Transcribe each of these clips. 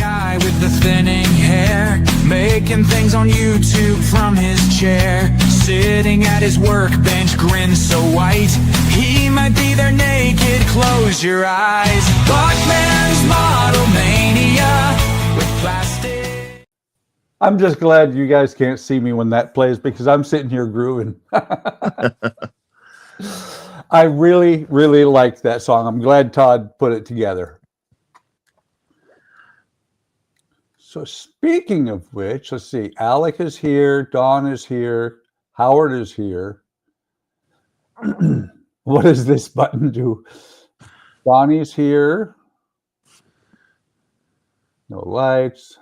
guy with the thinning hair, making things on YouTube from his chair, sitting at his workbench, grin so white, he might be there naked, close your eyes. Buckman's Model Mania with plastic. I'm just glad you guys can't see me when that plays, because I'm sitting here grooving. I really, really liked that song. I'm glad Todd put it together. So speaking of which, let's see. Alec is here. Dawn is here. Howard is here. What does this button do? Donnie's here. No lights.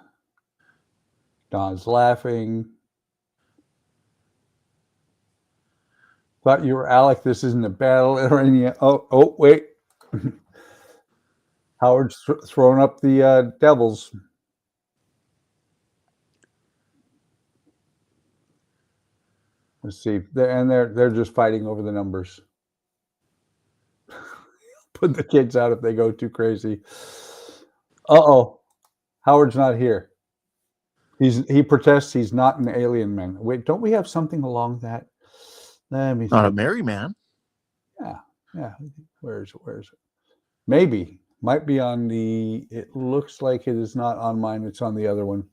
Dawn's laughing. Thought you were Alec. This isn't a battle arena. Oh, wait. Howard's throwing up the devils. Let's see. They're just fighting over the numbers. Put the kids out if they go too crazy. Uh-oh. Howard's not here. He protests he's not an alien man. Wait, don't we have something along that? Let me see. Not a merry man. Yeah. Where is it? Maybe. Might be on the... It looks like it is not on mine. It's on the other one.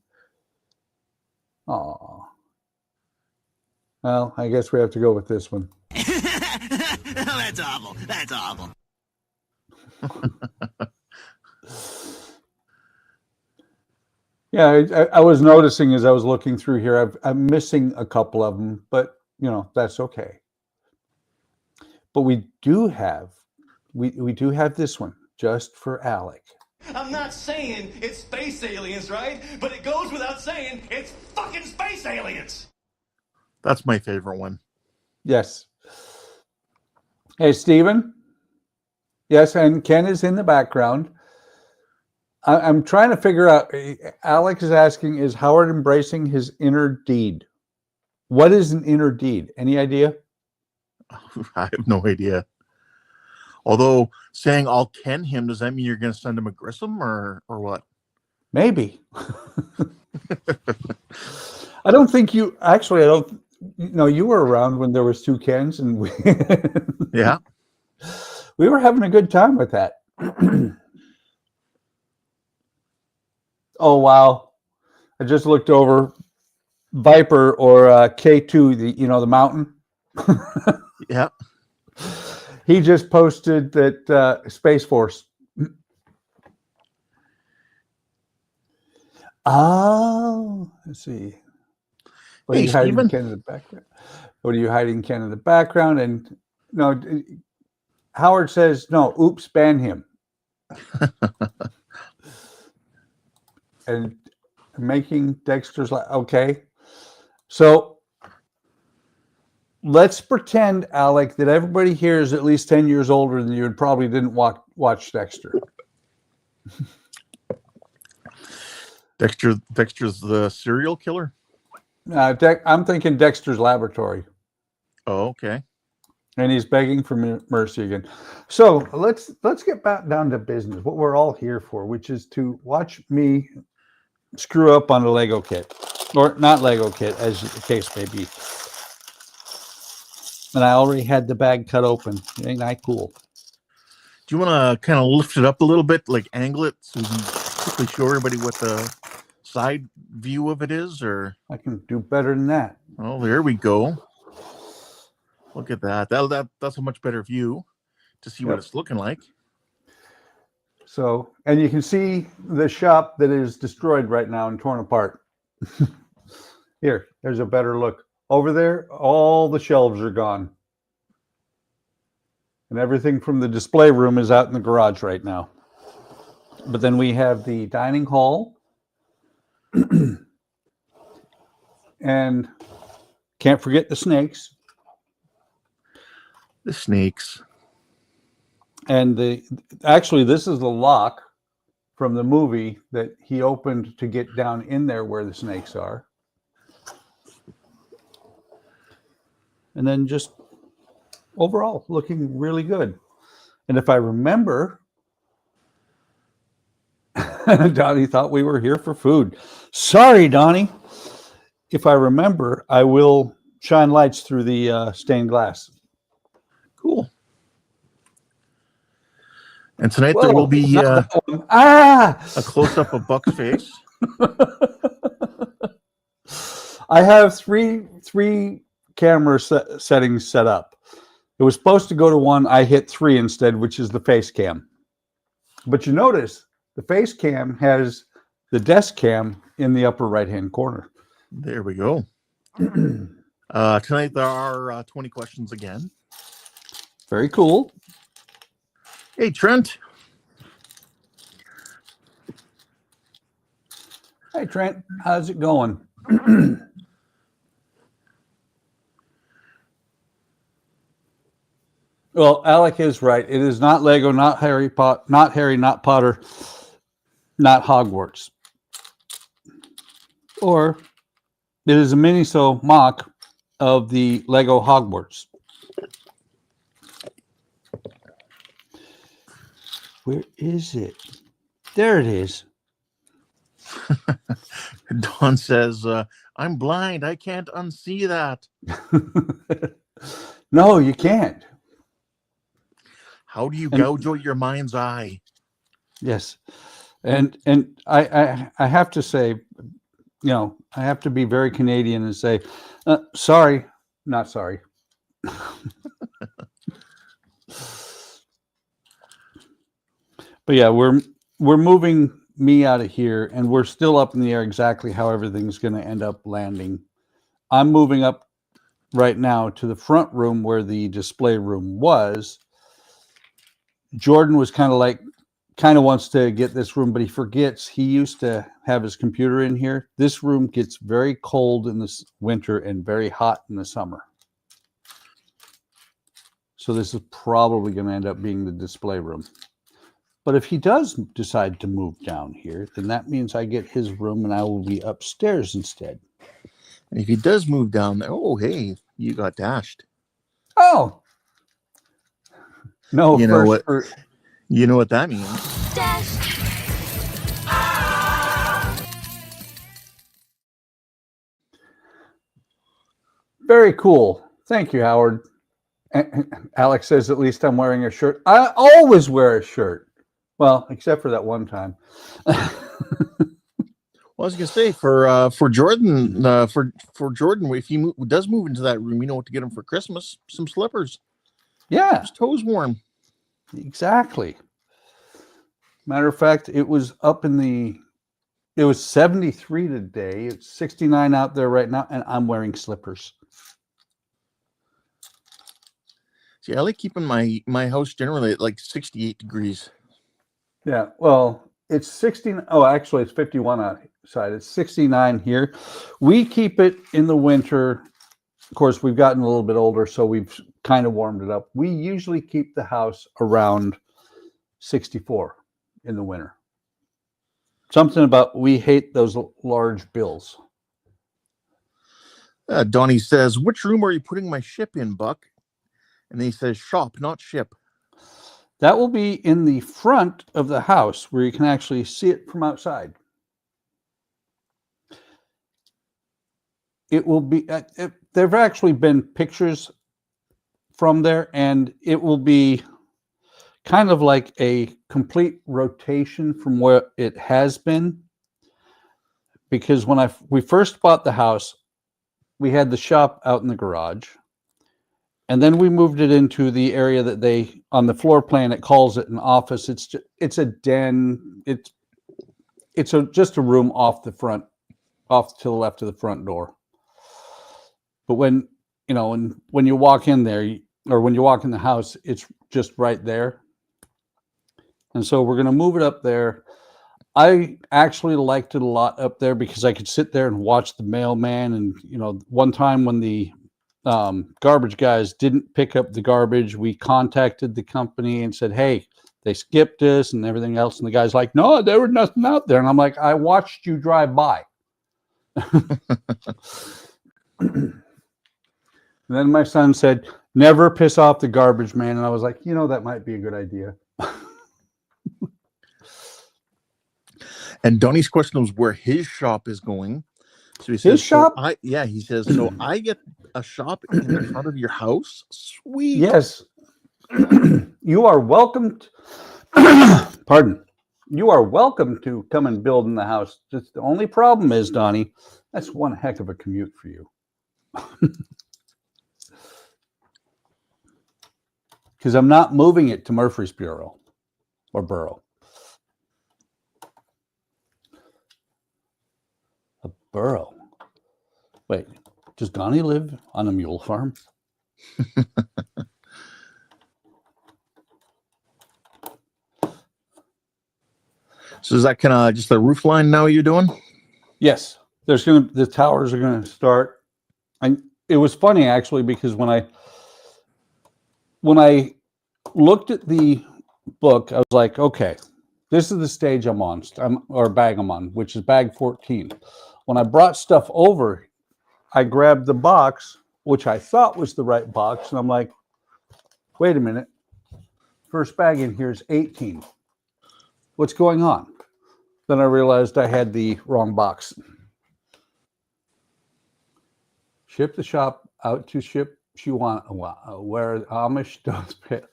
Oh. Well, I guess we have to go with this one. That's awful. That's awful. Yeah, I was noticing as I was looking through here, I'm missing a couple of them, but you know, that's okay. But we do have this one just for Alec. I'm not saying it's space aliens, right? But it goes without saying it's fucking space aliens. That's my favorite one. Yes. Hey, Stephen. Yes, and Ken is in the background. I'm trying to figure out, Alex is asking, is Howard embracing his inner deed? What is an inner deed? Any idea? I have no idea. Although saying I'll ken him, does that mean you're going to send him a Grissom or what? Maybe. I don't think you, actually, I don't, you were around when there was two Kens and we, yeah, we were having a good time with that. Oh, wow. I just looked over Viper or K2, the mountain. Yeah. He just posted that Space Force. Oh, let's see. What are you hiding, Ken, in the background? What are you hiding, Ken, in the background? And no, Howard says, no, oops, ban him. And making Dexter's like, okay. So let's pretend, Alec, that everybody here is at least 10 years older than you and probably didn't watch Dexter. Dexter's the serial killer? I'm thinking Dexter's Laboratory. Oh, okay. And he's begging for mercy again. So let's get back down to business, what we're all here for, which is to watch me screw up on a Lego kit. Or not Lego kit, as the case may be. And I already had the bag cut open. Ain't that cool? Do you want to kind of lift it up a little bit, like angle it, so we can quickly show everybody what the side view of it is? Or I can do better than that. Oh, there we go. Look at that. That's a much better view to see what it's looking like. So, and you can see the shop that is destroyed right now and torn apart. Here, there's a better look. Over there, all the shelves are gone. And everything from the display room is out in the garage right now. But then we have the dining hall. And can't forget the snakes. The snakes. And actually, this is the lock from the movie that he opened to get down in there where the snakes are. And then just overall looking really good. And if I remember, Donnie thought we were here for food. Sorry, Donnie. If I remember, I will shine lights through the stained glass. Cool. And tonight Whoa, there will be a close-up of Buck's face. I have three camera settings set up. It was supposed to go to 1. I hit 3 instead, which is the face cam. But you notice the face cam has the desk cam in the upper right-hand corner. There we go. Tonight there are 20 questions again. Very cool. Hey, Trent. Hey, Trent. How's it going? Well, Alec is right. It is not Lego, not Harry, not Potter, not Hogwarts. Or it is a MINISO MOC of the Lego Hogwarts. Where is it? There it is. Don says, I'm blind. I can't unsee that. No, you can't. How do you gouge out your mind's eye? Yes. And I have to say, you know, I have to be very Canadian and say, sorry, not sorry. But yeah, we're moving me out of here, and we're still up in the air exactly how everything's going to end up landing. I'm moving up right now to the front room where the display room was. Jordan was kind of wants to get this room, but he forgets he used to have his computer in here. This room gets very cold in the winter and very hot in the summer. So this is probably going to end up being the display room. But if he does decide to move down here, then that means I get his room and I will be upstairs instead. And if he does move down there, oh, hey, you got dashed. Oh. No, you know what? You know what that means. Dash. Very cool. Thank you, Howard. Alex says, at least I'm wearing a shirt. I always wear a shirt. Well, except for that one time. Well, I was gonna say for Jordan, for Jordan, if he does move into that room, you know what to get him for Christmas? Some slippers. Yeah, his toes warm. Exactly. Matter of fact, it was up in the. It was 73 today. It's 69 out there right now, and I'm wearing slippers. See, I like keeping my house generally at like 68 degrees. Yeah, well, it's 16. Oh, actually, it's 51 outside. It's 69 here. We keep it in the winter. Of course, we've gotten a little bit older, so we've kind of warmed it up. We usually keep the house around 64 in the winter. Something about we hate those large bills. Donnie says, which room are you putting my ship in, Buck? And then he says, shop, not ship. That will be in the front of the house where you can actually see it from outside. It will be, there have actually been pictures from there, and it will be kind of like a complete rotation from where it has been. Because when we first bought the house, we had the shop out in the garage. And then we moved it into the area that they, on the floor plan, it calls it an office. It's a den. It's just a room off the front, off to the left of the front door. But when you walk in there, or when you walk in the house, it's just right there. And so we're going to move it up there. I actually liked it a lot up there because I could sit there and watch the mailman. And, one time when the garbage guys didn't pick up the garbage, we contacted the company and said, hey, they skipped us and everything else. And the guy's like, no, there was nothing out there. And I'm like, I watched you drive by. And then my son said, never piss off the garbage man. And I was like, that might be a good idea. And Donnie's question was where his shop is going. So he His says, shop? he says, so I get a shop in the front of your house? Sweet. Yes. You are welcome. Pardon. You are welcome to come and build in the house. Just the only problem is, Donnie, that's one heck of a commute for you. Because I'm not moving it to Murfreesboro or Borough. A borough. Wait, does Donnie live on a mule farm? So is that kind of just the roof line now you're doing? Yes. The towers are gonna start. And it was funny actually, because when I looked at the book, I was like, okay, this is the stage I'm on, or bag I'm on, which is bag 14. When I brought stuff over, I grabbed the box, which I thought was the right box, and I'm like, wait a minute. First bag in here is 18. What's going on? Then I realized I had the wrong box. Ship the shop out to ship where Amish does pit.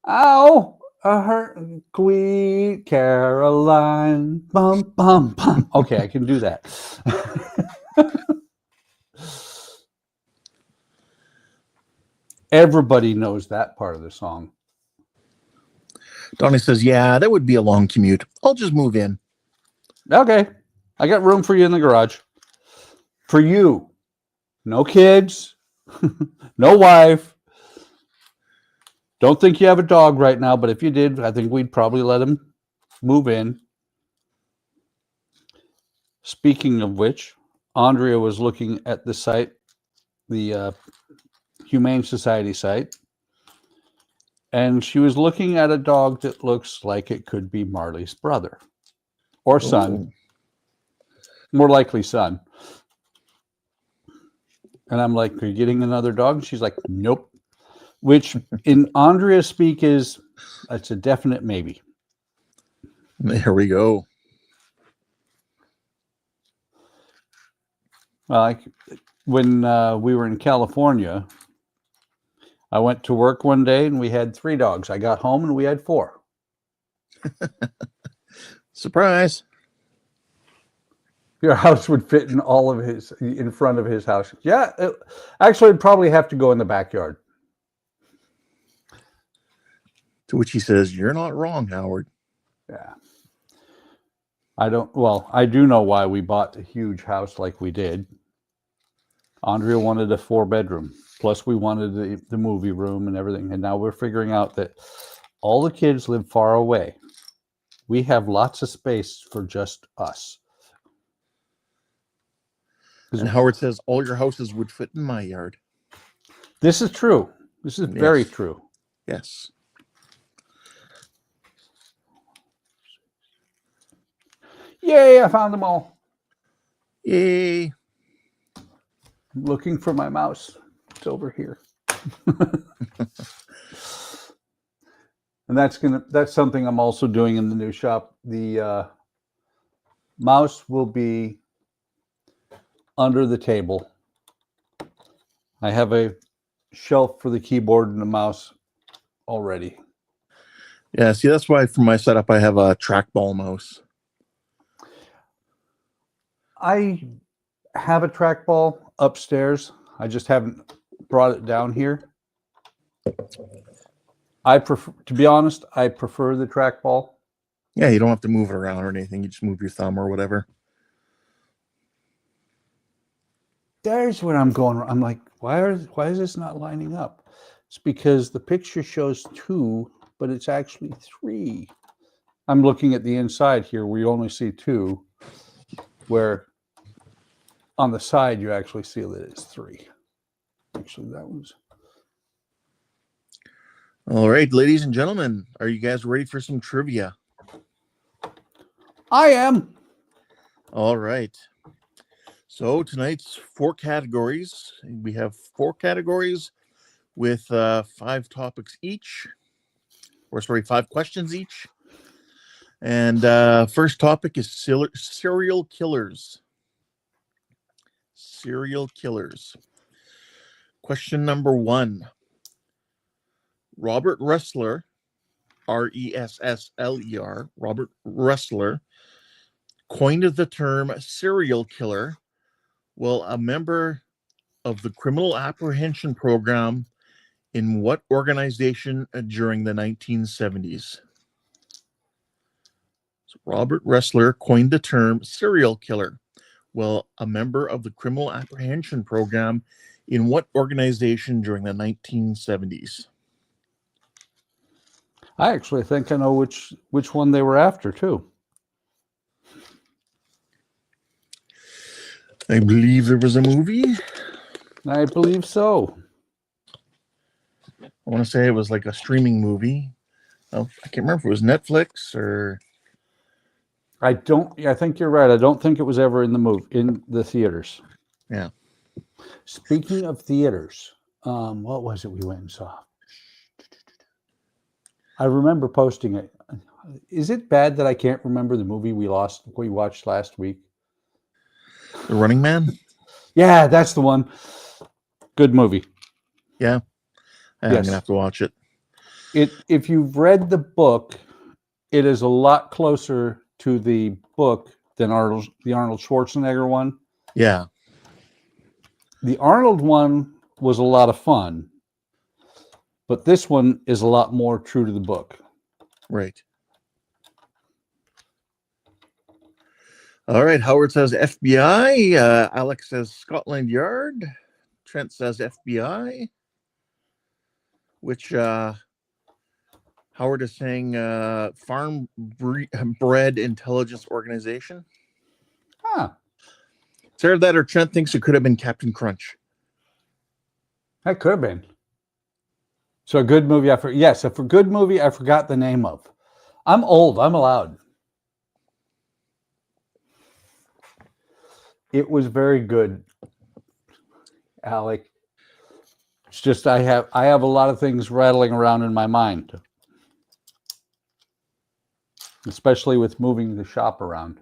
Ow! A hurt Sweet Caroline. Bum, bum, bum. Okay, I can do that. Everybody knows that part of the song. Donnie says, yeah, that would be a long commute. I'll just move in. Okay. I got room for you in the garage. For you. No kids. No wife. Don't think you have a dog right now, but if you did, I think we'd probably let him move in. Speaking of which, Andrea was looking at the site, the Humane Society site, and she was looking at a dog that looks like it could be Marley's brother or son. More likely son. And I'm like, are you getting another dog? And she's like, nope. Which in Andrea's speak is, that's a definite maybe. There we go. Well, when we were in California, I went to work one day and we had 3 dogs. I got home and we had 4. Surprise. Your house would fit in in front of his house. Yeah, actually, it'd probably have to go in the backyard. To which he says, you're not wrong, Howard. Yeah. I do know why we bought a huge house like we did. Andrea wanted a 4-bedroom. Plus we wanted the movie room and everything. And now we're figuring out that all the kids live far away. We have lots of space for just us. And Howard says, all your houses would fit in my yard. This is true. This is very true. Yes. Yay, I found them all. Yay. I'm looking for my mouse. It's over here. And that's something I'm also doing in the new shop. The mouse will be under the table. I have a shelf for the keyboard and the mouse already. Yeah, see, that's why for my setup I have a trackball mouse. I have a trackball upstairs. I just haven't brought it down here. To be honest, I prefer the trackball. Yeah, you don't have to move it around or anything. You just move your thumb or whatever. There's where I'm going. I'm like, why is this not lining up? It's because the picture shows 2, but it's actually 3. I'm looking at the inside here where you only see 2, where on the side you actually see that it's 3. Actually, that was. All right, ladies and gentlemen, are you guys ready for some trivia? I am. All right. So tonight's 4 categories. We have 4 categories with 5 topics each, or sorry, 5 questions each. And first topic is serial killers. Serial killers. Question number 1. Robert Ressler, R-E-S-S-L-E-R, Robert Ressler, coined the term serial killer while a member of the Criminal Apprehension Program in what organization during the 1970s? So Robert Ressler coined the term serial killer while a member of the Criminal Apprehension Program in what organization during the 1970s? I actually think I know which one they were after too. I believe there was a movie. I believe so. I want to say it was like a streaming movie. Oh, I can't remember if it was Netflix or... I think you're right. I don't think it was ever in the theaters. Yeah. Speaking of theaters, what was it we went and saw? I remember posting it. Is it bad that I can't remember the movie we watched last week? The Running Man? Yeah, that's the one. Good movie. Yeah. I'm Yes. going to have to watch it. If you've read the book, it is a lot closer to the book than the Arnold Schwarzenegger one. Yeah. The Arnold one was a lot of fun, but this one is a lot more true to the book. Right. All right. Howard says FBI. Alex says Scotland Yard. Trent says FBI. Which Howard is saying farm bred intelligence organization. Huh. Sarah, that or Trent thinks it could have been Captain Crunch. That could have been. So a good movie. Yes, a good movie I forgot the name of. I'm old. I'm allowed. It was very good, Alec. It's just I have a lot of things rattling around in my mind, especially with moving the shop around.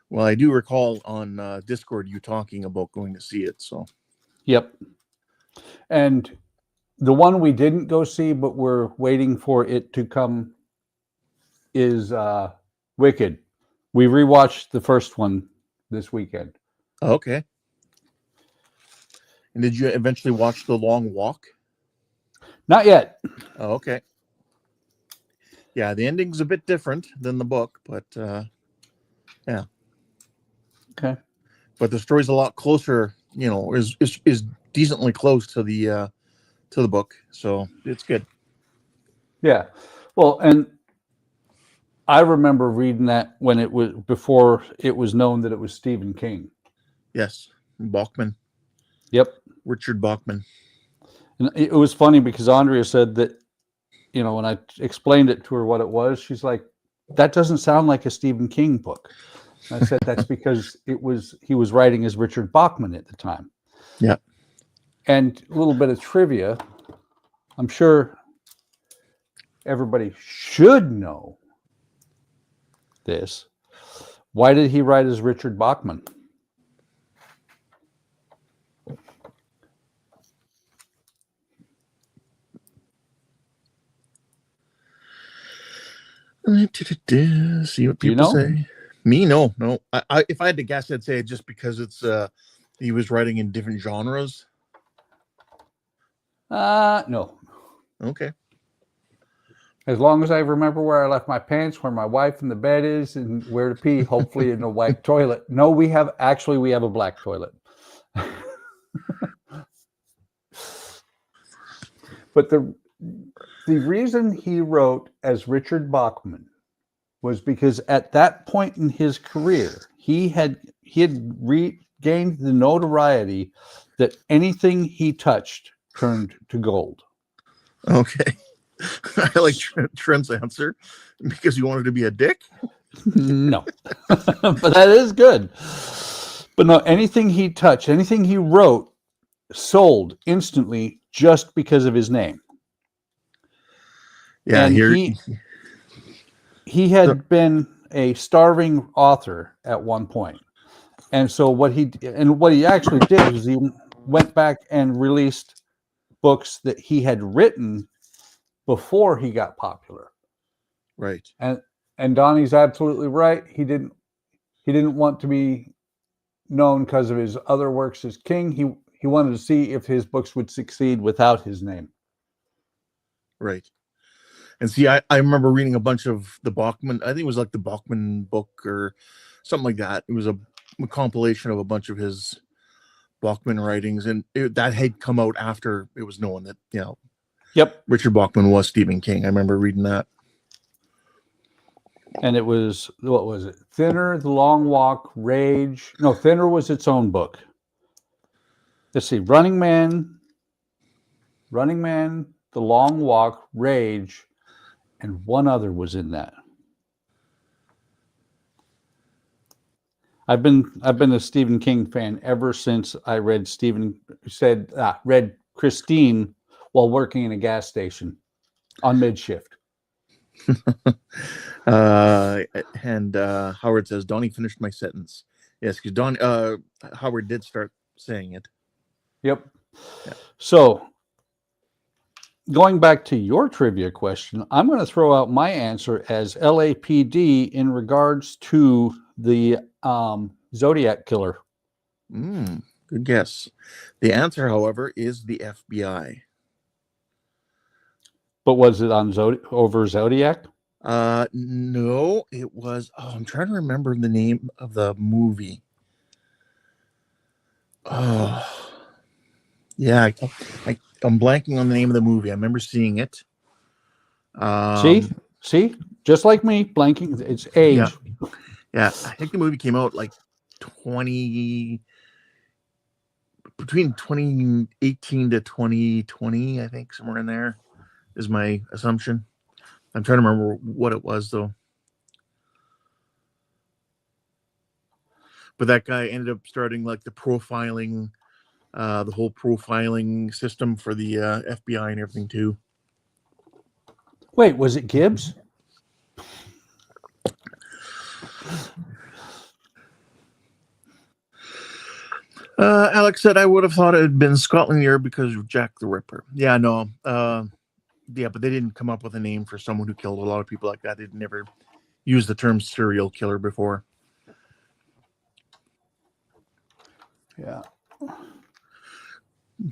Well, I do recall on Discord you talking about going to see it. So, yep. And the one we didn't go see, but we're waiting for it to come, is Wicked. We rewatched the first one this weekend. okay. And did you eventually watch The Long Walk? Not yet. Oh, okay. Yeah, the ending's a bit different than the book, but yeah. Okay. But the story's a lot closer, is decently close to the book, so it's good. Yeah. Well, and I remember reading that when it was before it was known that it was Stephen King. Yes, Buckman. Yep. Richard Buckman. And it was funny because Andrea said that, when I explained it to her what it was, she's like, that doesn't sound like a Stephen King book. And I said, that's because he was writing as Richard Bachman at the time. Yeah. And a little bit of trivia, I'm sure everybody should know this. Why did he write as Richard Bachman? See what people say. Me, no. If I had to guess, I'd say just because it's he was writing in different genres. No. Okay. As long as I remember where I left my pants, where my wife in the bed is, and where to pee, hopefully in a white toilet. No, we have a black toilet. But the reason he wrote as Richard Bachman was because at that point in his career, he had regained the notoriety that anything he touched turned to gold. Okay. I like Trent's answer because you wanted to be a dick. No, but that is good. But no, anything he touched, anything he wrote, sold instantly just because of his name. Yeah, and here. he had been a starving author at one point. And so what he actually did was he went back and released books that he had written before he got popular. Right. And Donnie's absolutely right. He didn't want to be known because of his other works as king. He wanted to see if his books would succeed without his name. Right. And see, I remember reading a bunch of the Buckman. I think it was like the Buckman book or something like that. It was a compilation of a bunch of his Buckman writings, and that had come out after it was known that, you know, Yep. Richard Buckman was Stephen King. I remember reading that. And it was, what was it? Thinner, The Long Walk, Rage. No, Thinner was its own book. Let's see. Running Man, The Long Walk, Rage, and one other was in that. I've been a Stephen King fan ever since I read read Christine while working in a gas station on mid-shift. And Howard says, Donnie finished my sentence. Yes, because Howard did start saying it. Yep. Yeah. So going back to your trivia question, I'm going to throw out my answer as LAPD in regards to the Zodiac killer. Good guess. The answer, however, is the FBI. But was it on over Zodiac? No, it was. Oh, I'm trying to remember the name of the movie. Oh, yeah. I'm blanking on the name of the movie. I remember seeing it. See, just like me, blanking. It's age. Yeah. I think the movie came out like between 2018 to 2020. I think somewhere in there is my assumption. I'm trying to remember what it was, though. But that guy ended up starting like the profiling, the whole profiling system for the FBI and everything, too. Wait, was it Gibbs? Alex said, I would have thought it had been Scotland Yard because of Jack the Ripper. Yeah, no. Yeah, but they didn't come up with a name for someone who killed a lot of people like that. They'd never used the term serial killer before. Yeah.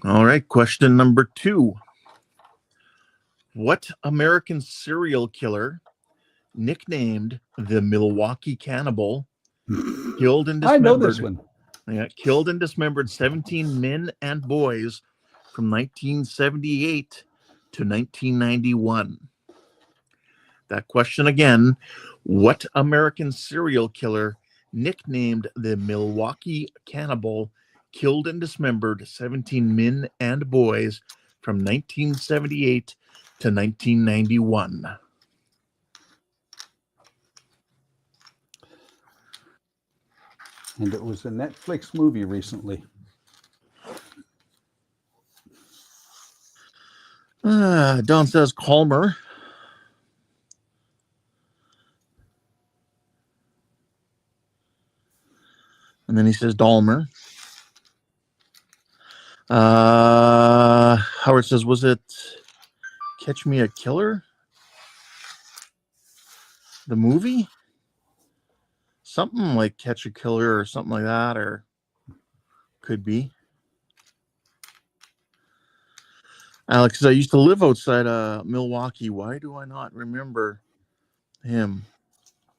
All right, question number 2. What American serial killer, nicknamed the Milwaukee Cannibal, killed and dismembered? I know this one. Yeah, killed and dismembered 17 men and boys from 1978 to 1991. That question again: what American serial killer, nicknamed the Milwaukee Cannibal, killed and dismembered 17 men and boys from 1978 to 1991? And it was a Netflix movie recently. Don says Calmer. And then he says Dahmer. Howard says, was it Catch Me a Killer? The movie? Something like Catch a Killer or something like that, or could be. Alex says, I used to live outside Milwaukee. Why do I not remember him?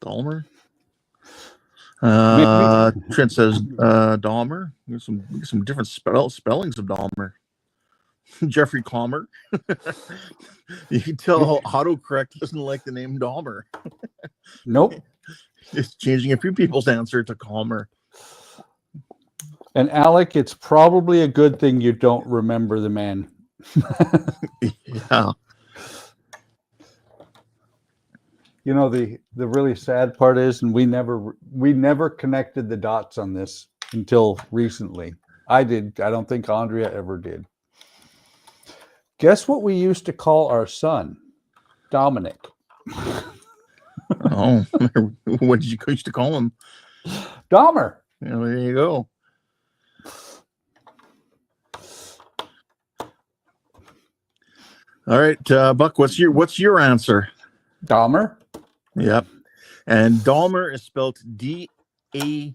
Dahmer? Trent says Dahmer. There's some different spellings of Dahmer. Jeffrey Calmer. You can tell autocorrect doesn't like the name Dahmer. Nope. It's changing a few people's answer to Calmer. And Alec, it's probably a good thing you don't remember the man. Yeah. You know, the really sad part is, and we never connected the dots on this until recently. I did. I don't think Andrea ever did. Guess what we used to call our son? Dominic. Oh, what did you used to call him? Dahmer. Yeah, there you go. All right, Buck, what's your answer? Dahmer. Yep. And Dahmer is spelled Dahmer.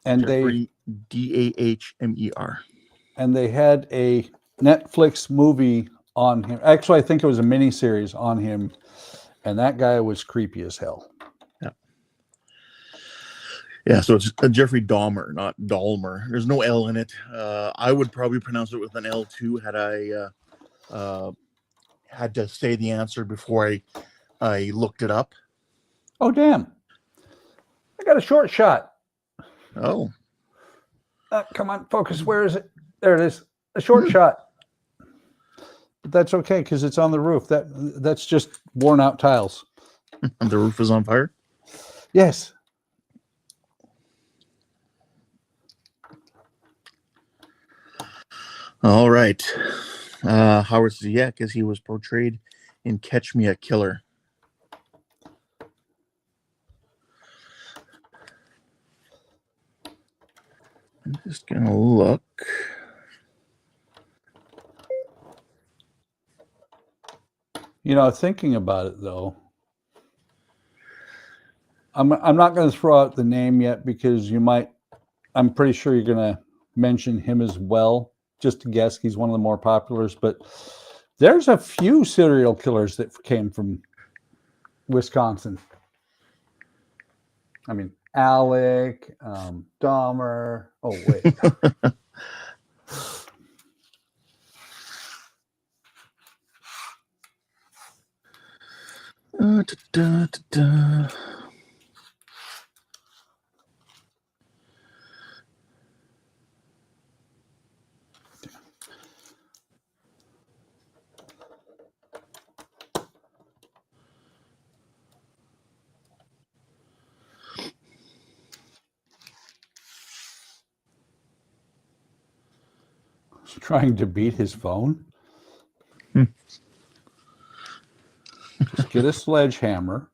And Jeffrey, Dahmer. and they had a Netflix movie on him. Actually, I think it was a miniseries on him, and that guy was creepy as hell. Yeah, so it's Jeffrey Dahmer, not Dahmer. There's no L in it. I would probably pronounce it with an L too had I had to say the answer before I looked it up. Oh, damn. I got a short shot. Oh. Come on, focus. Where is it? There it is. A short shot. But that's okay because it's on the roof. That's just worn out tiles. And the roof is on fire? Yes. All right. Howard says, yeah, because he was portrayed in Catch Me a Killer. I'm just going to look. You know, thinking about it, though, I'm not going to throw out the name yet because I'm pretty sure you're going to mention him as well. Just to guess, he's one of the more populars, but there's a few serial killers that came from Wisconsin. I mean, Alec, Dahmer. Oh, wait. Trying to beat his phone. Just get a sledgehammer.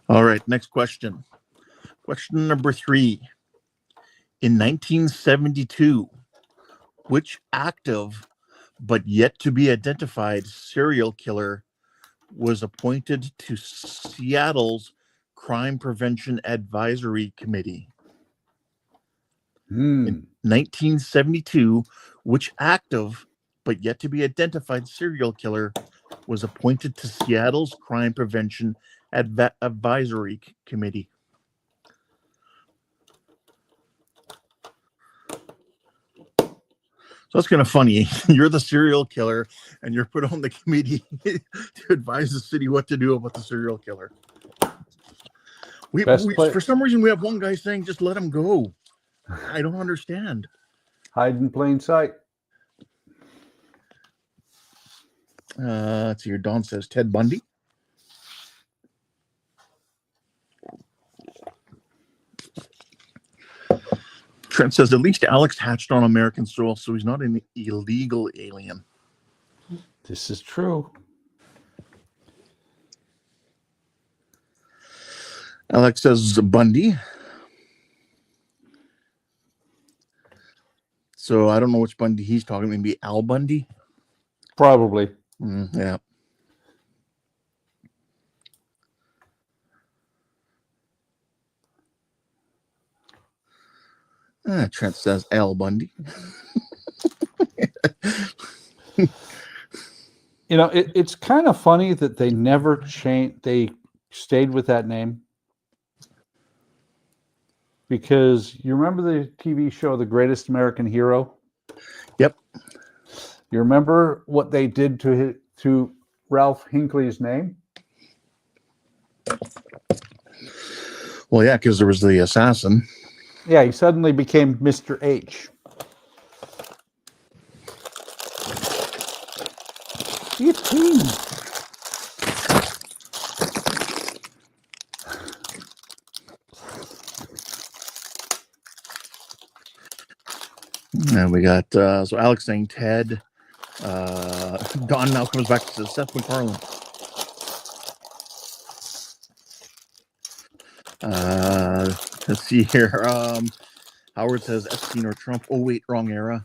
All right, next question. Question number 3. In 1972, which active but yet to be identified serial killer was appointed to Seattle's Crime Prevention Advisory Committee? In 1972, which active but yet to be identified serial killer was appointed to Seattle's Crime Prevention Advisory Committee? So that's kind of funny. You're the serial killer, and you're put on the committee to advise the city what to do about the serial killer. For some reason, we have one guy saying, just let him go. I don't understand. Hide in plain sight. Let's see here. Don says Ted Bundy. Trent says, at least Alex hatched on American soil, so he's not an illegal alien. This is true. Alex says Bundy. So I don't know which Bundy he's talking. Maybe Al Bundy? Probably. Yeah. Trent says Al Bundy. You know, it's kind of funny that they never changed. They stayed with that name. Because you remember the TV show, The Greatest American Hero? Yep. You remember what they did to Ralph Hinckley's name? Well, yeah, because there was the assassin. Yeah, he suddenly became Mr. H. Yippee! And we got so Alex saying Ted. Don now comes back to Seth MacFarlane. Let's see here. Howard says Epstein or Trump. Oh wait, wrong era.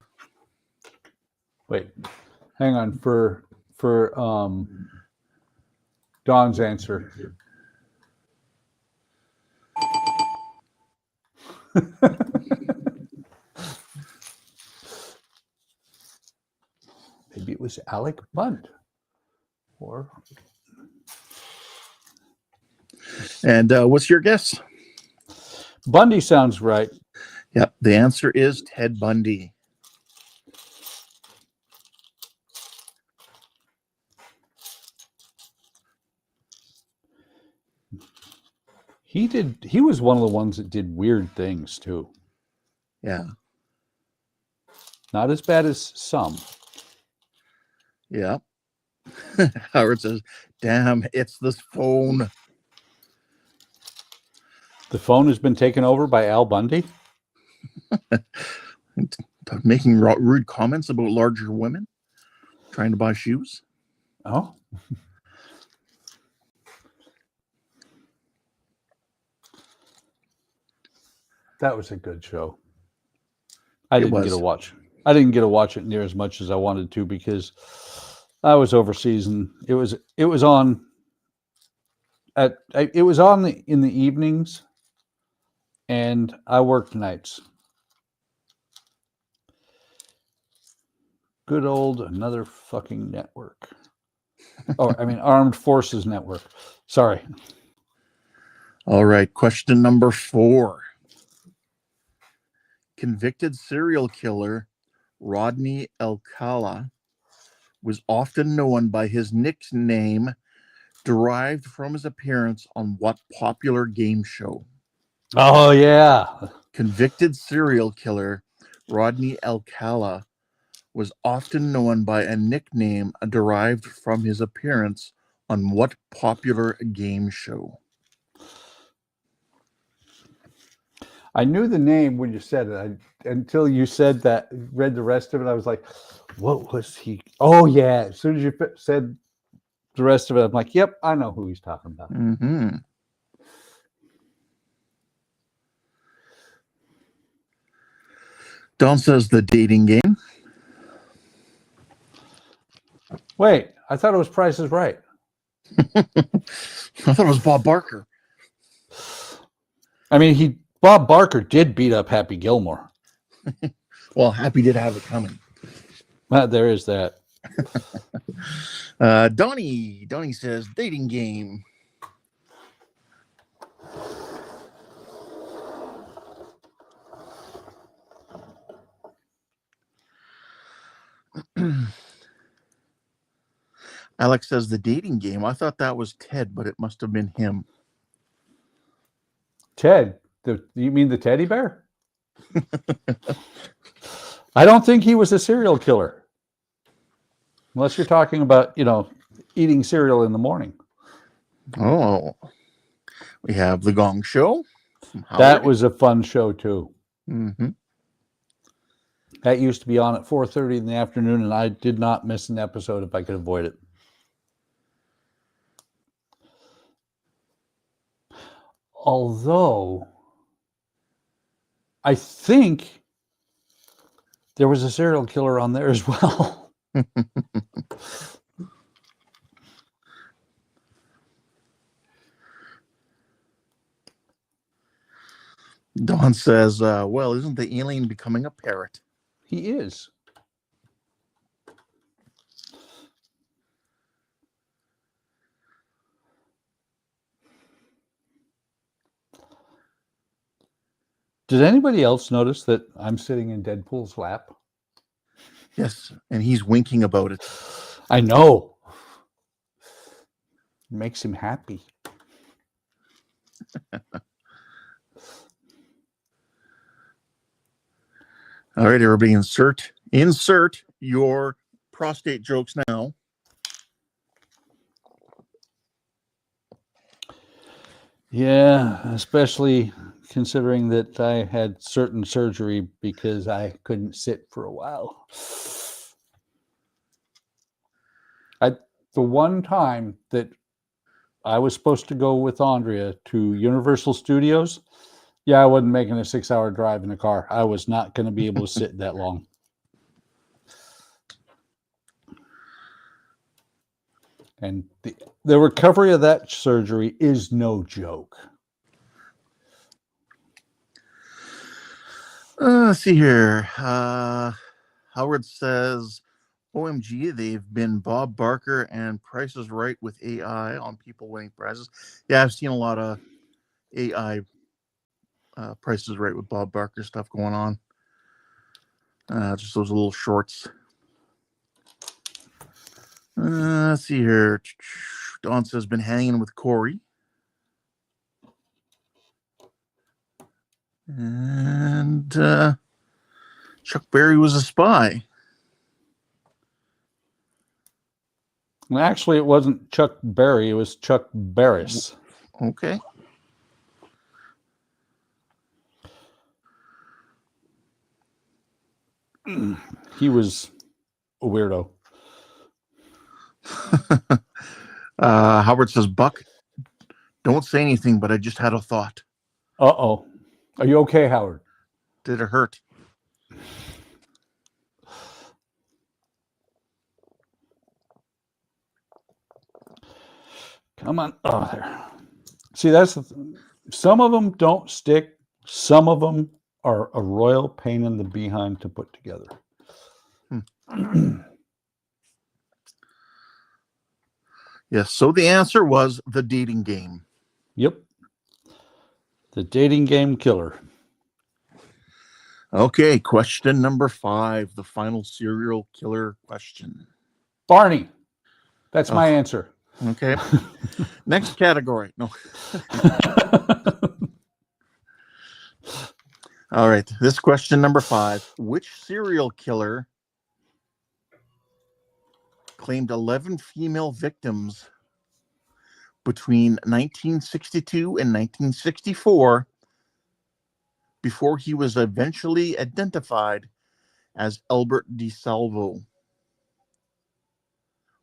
Wait, hang on for Don's answer. Maybe it was Alec Bunt, or And what's your guess? Bundy sounds right. Yep, the answer is Ted Bundy. He was one of the ones that did weird things too. Yeah. Not as bad as some. Yeah. Howard says, damn, it's this phone. The phone has been taken over by Al Bundy. Making rude comments about larger women trying to buy shoes. Oh. That was a good show. I didn't get to watch it near as much as I wanted to because I was overseas and it was on in the evenings and I worked nights. Good old another fucking network. Oh, I mean Armed Forces Network. Sorry. All right, question number 4. Convicted serial killer Rodney Alcala was often known by his nickname derived from his appearance on what popular game show? Oh, yeah. Convicted serial killer Rodney Alcala was often known by a nickname derived from his appearance on what popular game show? I knew the name when you said it. Until you said that, read the rest of it, I was like, what was he? Oh, yeah. As soon as you said the rest of it, I'm like, yep, I know who he's talking about. Mm-hmm. Don says The Dating Game. Wait, I thought it was Price is Right. I thought it was Bob Barker. I mean, Bob Barker did beat up Happy Gilmore. Well, Happy did have it coming. There is that. Donnie says Dating Game. Alex says The Dating Game. I thought that was Ted, but it must have been him. Ted? You mean the teddy bear? I don't think he was a serial killer. Unless you're talking about, eating cereal in the morning. Oh. We have The Gong Show. That was a fun show, too. Mm-hmm. That used to be on at 4:30 in the afternoon, and I did not miss an episode if I could avoid it. Although, I think there was a serial killer on there as well. Don says, well, isn't the alien becoming a parrot? He is. Did anybody else notice that I'm sitting in Deadpool's lap? Yes, and he's winking about it. I know. It makes him happy. All right, everybody, insert your prostate jokes now. Yeah, especially considering that I had certain surgery because I couldn't sit for a while. The one time that I was supposed to go with Andrea to Universal Studios, yeah, I wasn't making a 6-hour drive in the car. I was not going to be able to sit that long. And the recovery of that surgery is no joke. Let's see here. Howard says, OMG, they've been Bob Barker and Price is Right with AI on people winning prizes. Yeah, I've seen a lot of AI Price is Right with Bob Barker stuff going on. Just those little shorts. Let's see here. Don says, been hanging with Corey. And Chuck Berry was a spy. Well, actually, it wasn't Chuck Berry. It was Chuck Barris. Okay. He was a weirdo. Howard says, Buck, don't say anything, but I just had a thought. Uh-oh. Are you okay, Howard? Did it hurt? Come on. Oh, there. See, that's some of them don't stick. Some of them are a royal pain in the behind to put together. Yes. So the answer was the dating game. Yep. The dating game killer. Okay. Question number 5, the final serial killer question. Barney. That's my answer. Okay. Next category. No. All right. This question number 5. Which serial killer claimed 11 female victims between 1962 and 1964 before he was eventually identified as Albert DeSalvo?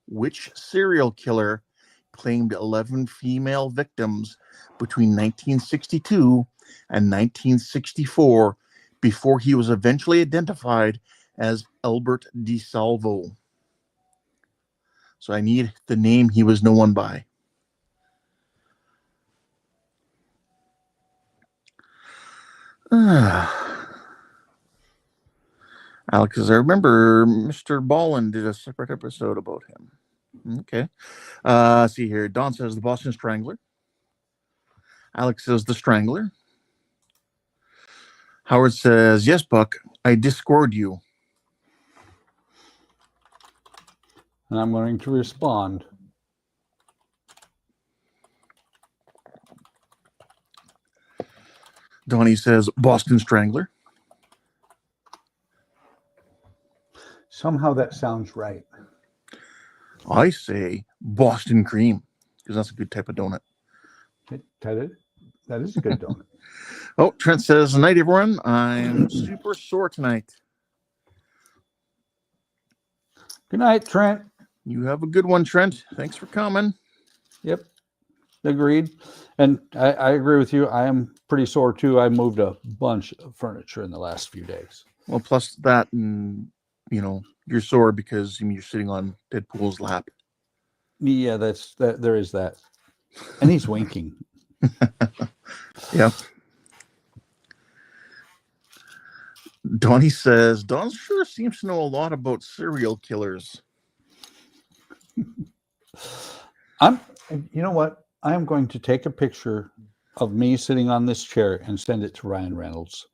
Which serial killer claimed 11 female victims between 1962 and 1964 before he was eventually identified as Albert DeSalvo? So I need the name he was known by. Alex, I remember Mr. Ballin did a separate episode about him. Okay. See here. Don says the Boston Strangler. Alex says the Strangler. Howard says, yes, Buck, I Discord you. And I'm going to respond. Donnie says Boston Strangler. Somehow that sounds right. I say Boston Cream because that's a good type of donut. That is a good donut. Oh, Trent says, night, everyone. I'm super sore tonight. Good night, Trent. You have a good one, Trent. Thanks for coming. Yep. Agreed. And I agree with you. I am pretty sore too. I moved a bunch of furniture in the last few days. Well, plus that, and you know, you're sore because you're sitting on Deadpool's lap. Yeah, there is that. And he's winking. Yeah. Donnie says, Don sure seems to know a lot about serial killers. You know what? I am going to take a picture of me sitting on this chair and send it to Ryan Reynolds.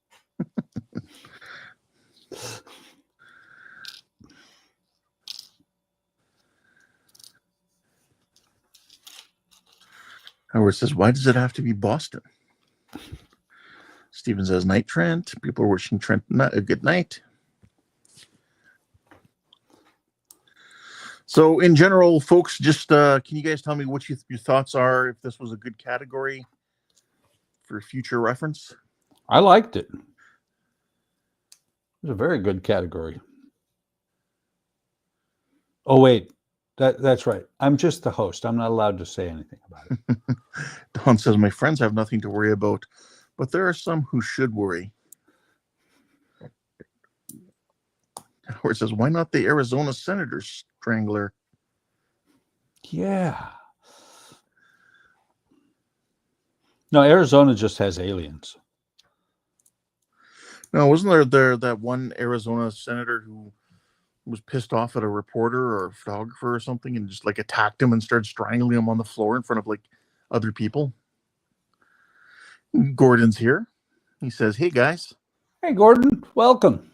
Howard says, why does it have to be Boston? Steven says, night, Trent. People are wishing Trent a good night. So in general, folks, just can you guys tell me what your thoughts are, if this was a good category for future reference? I liked it. It was a very good category. Oh, wait. That's right. I'm just the host. I'm not allowed to say anything about it. Don says, my friends have nothing to worry about, but there are some who should worry. Howard says, why not the Arizona Senator Strangler? Yeah. No, Arizona just has aliens. No, wasn't there that one Arizona senator who was pissed off at a reporter or a photographer or something and just like attacked him and started strangling him on the floor in front of like other people? Gordon's here. He says, hey guys. Hey, Gordon, welcome.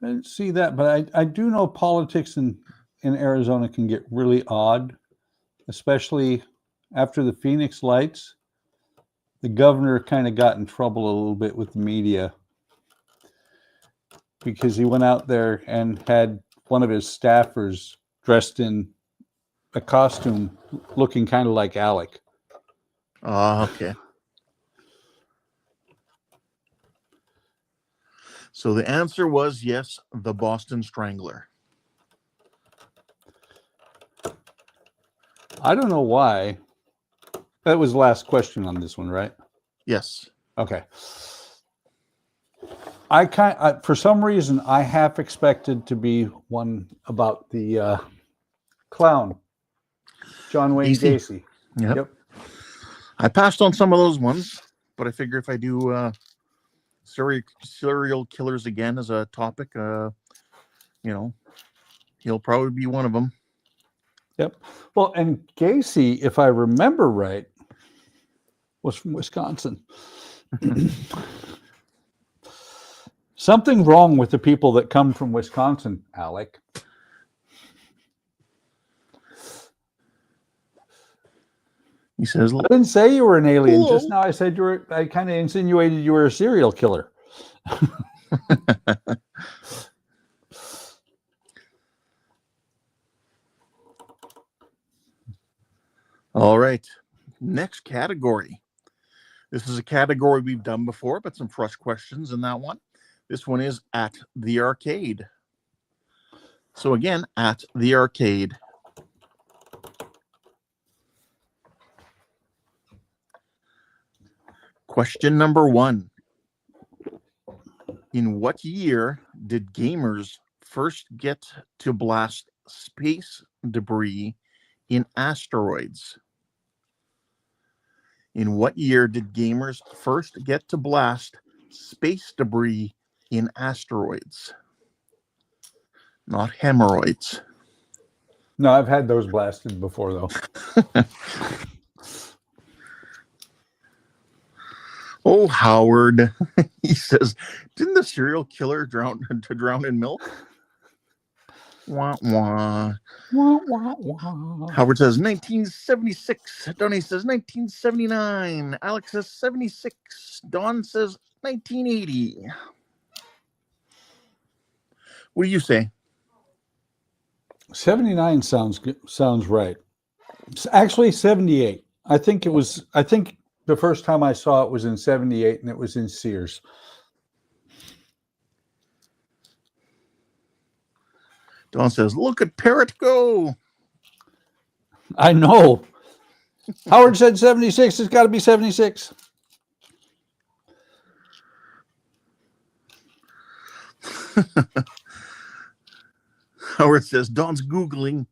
I didn't see that, but I do know politics in Arizona can get really odd, especially after the Phoenix lights. The governor kind of got in trouble a little bit with the media because he went out there and had one of his staffers dressed in a costume looking kind of like Alec. Okay. So the answer was yes, the Boston Strangler. I don't know why. That was the last question on this one, right? Yes. Okay. For some reason, I half expected to be one about the clown, John Wayne Gacy. Yep. I passed on some of those ones, but I figure if I do serial killers again as a topic, you know, he'll probably be one of them. Yep. Well, and Gacy, if I remember right, was from Wisconsin. Something wrong with the people that come from Wisconsin, Alec. He says, I didn't say you were an alien. Hello. Just now I said I kind of insinuated you were a serial killer. all right. Next category. This is a category we've done before, but some fresh questions in that one. This one is at the arcade. So again, at the arcade. Question number 1. In what year did gamers first get to blast space debris in asteroids? In what year did gamers first get to blast space debris in asteroids? Not hemorrhoids. No, I've had those blasted before, though. Oh, Howard. He says, didn't the serial killer drown in milk? Wah, wah. Wah, wah, wah. Howard says 1976. Donnie says 1979. Alex says 76. Don says 1980. What do you say? 79 sounds right. It's actually 78. I think the first time I saw it was in 78 and it was in Sears. Don says, look at Parrot go. I know. Howard said 76. It's got to be 76. Howard says, Don's Googling.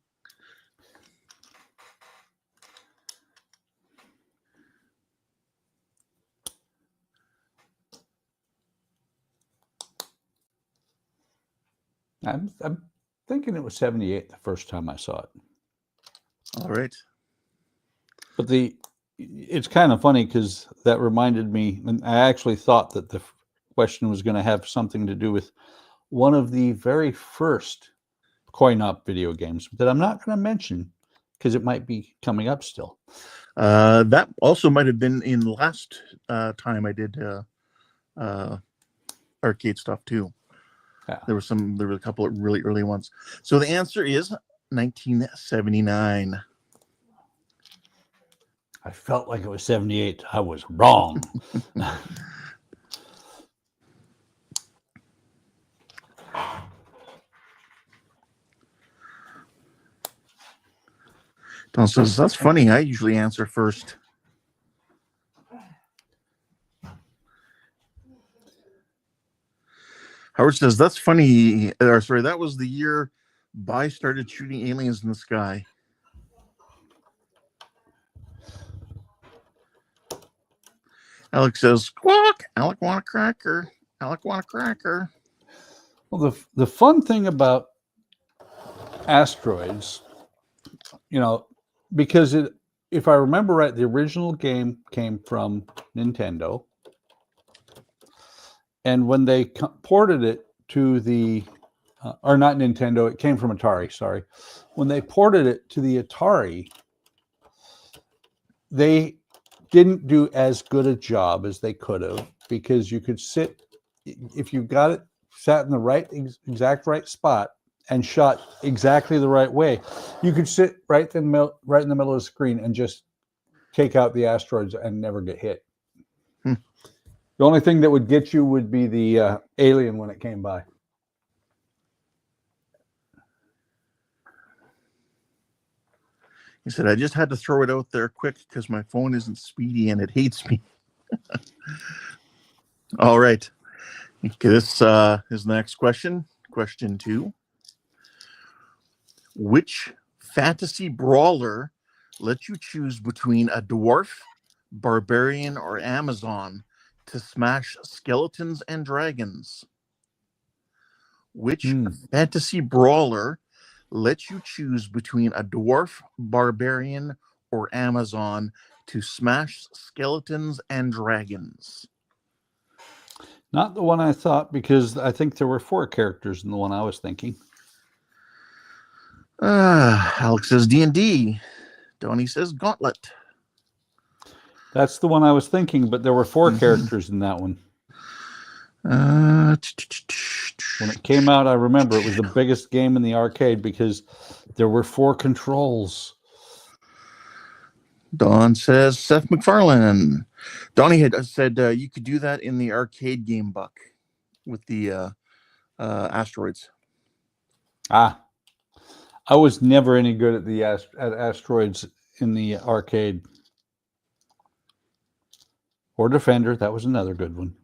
I'm thinking it was 78 the first time I saw it. All right. But it's kind of funny because that reminded me, and I actually thought that the question was going to have something to do with one of the very first coin-op video games that I'm not going to mention because it might be coming up still. That also might have been in the last time I did arcade stuff too. Yeah. There were a couple of really early ones. So the answer is 1979. I felt like it was 78. I was wrong. Don says, that's funny. I usually answer first. Howard says, that's funny. Sorry, that was the year Bai started shooting aliens in the sky. Alex says, squawk. Alec want a cracker. Alec want a cracker. Well, the fun thing about asteroids, you know, because if I remember right, the original game came from Nintendo. And when they ported it to the, or not Nintendo, it came from Atari, sorry. When they ported it to the Atari, they didn't do as good a job as they could have, because you could sit, if you got it, sat in the right, exact right spot and shot exactly the right way, you could sit right in the middle of the screen and just take out the asteroids and never get hit. The only thing that would get you would be the alien when it came by. He said, I just had to throw it out there quick because my phone isn't speedy and it hates me. All right. Okay, this is the next question. Question 2. Which fantasy brawler lets you choose between a dwarf, barbarian, or Amazon to smash skeletons and dragons? Which fantasy brawler lets you choose between a dwarf, barbarian, or Amazon to smash skeletons and dragons? Not the one I thought, because I think there were 4 characters in the one I was thinking. Alex says D&D. Donnie says Gauntlet. That's the one I was thinking, but there were 4 characters in that one. When it came out, I remember it was the biggest game in the arcade because there were 4 controls. Don says Seth MacFarlane. Donnie had said you could do that in the arcade game, Buck, with the asteroids. I was never any good at the asteroids in the arcade. Or Defender, that was another good one.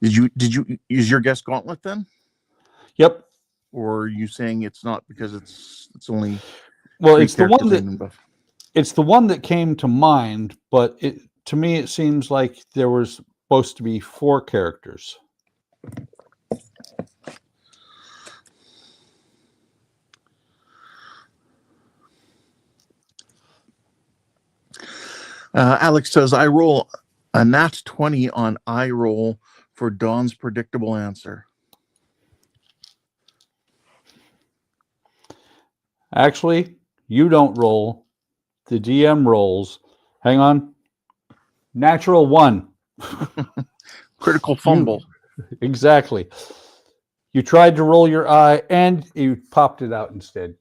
Did you use your guess Gauntlet then? Yep. Or are you saying it's not because it's only it's the one that came to mind, but to me it seems like there was supposed to be 4 characters. Alex says, I roll a nat 20 on I roll for Don's predictable answer. Actually, you don't roll. The DM rolls. Hang on. Natural 1. Critical fumble. Exactly. You tried to roll your eye and you popped it out instead.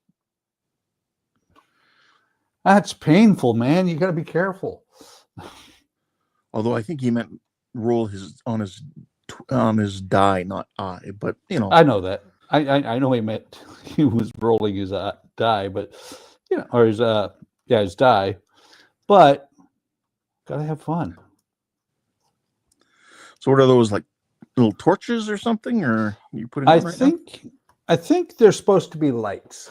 That's painful, man. You got to be careful. Although I think he meant roll on his die, not eye. But you know, I know that. I know he meant he was rolling his die, but you know, or his die. But gotta have fun. So what are those, like little torches or something, or you put? I think they're supposed to be lights.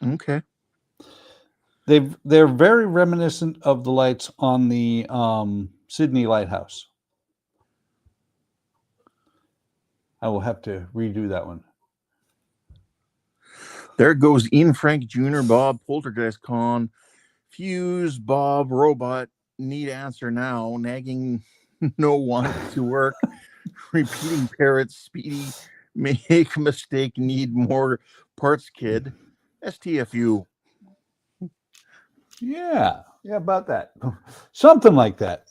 Okay. They're very reminiscent of the lights on the Sydney Lighthouse. I will have to redo that one. There goes Ian Frank Jr., Bob, Poltergeist Con, Fuse, Bob, Robot, need answer now, nagging no one to work, repeating parrots, Speedy, make a mistake, need more parts, kid, STFU. Yeah, about that. Something like that.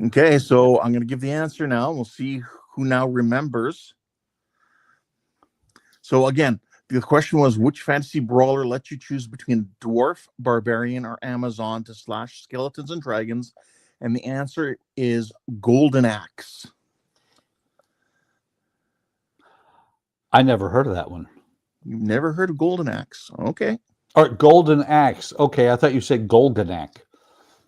Okay, so I'm going to give the answer now. We'll see who now remembers. So again, the question was, which fantasy brawler lets you choose between dwarf, barbarian, or Amazon to slash skeletons and dragons? And the answer is Golden Axe. I never heard of that one. You've never heard of Golden Axe? Okay. Or Golden Axe. Okay, I thought you said Goldenak.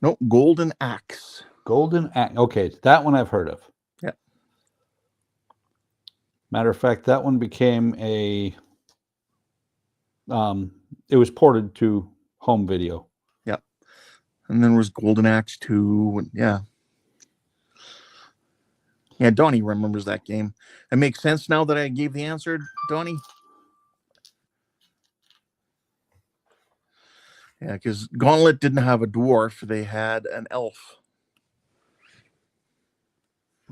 No, Golden Axe. Golden Axe. Okay, that one I've heard of. Yeah. Matter of fact, that one became a... it was ported to home video. Yeah. And then there was Golden Axe 2. Yeah. Yeah, Donnie remembers that game. It makes sense now that I gave the answer, Donnie. Yeah, because Gauntlet didn't have a dwarf. They had an elf.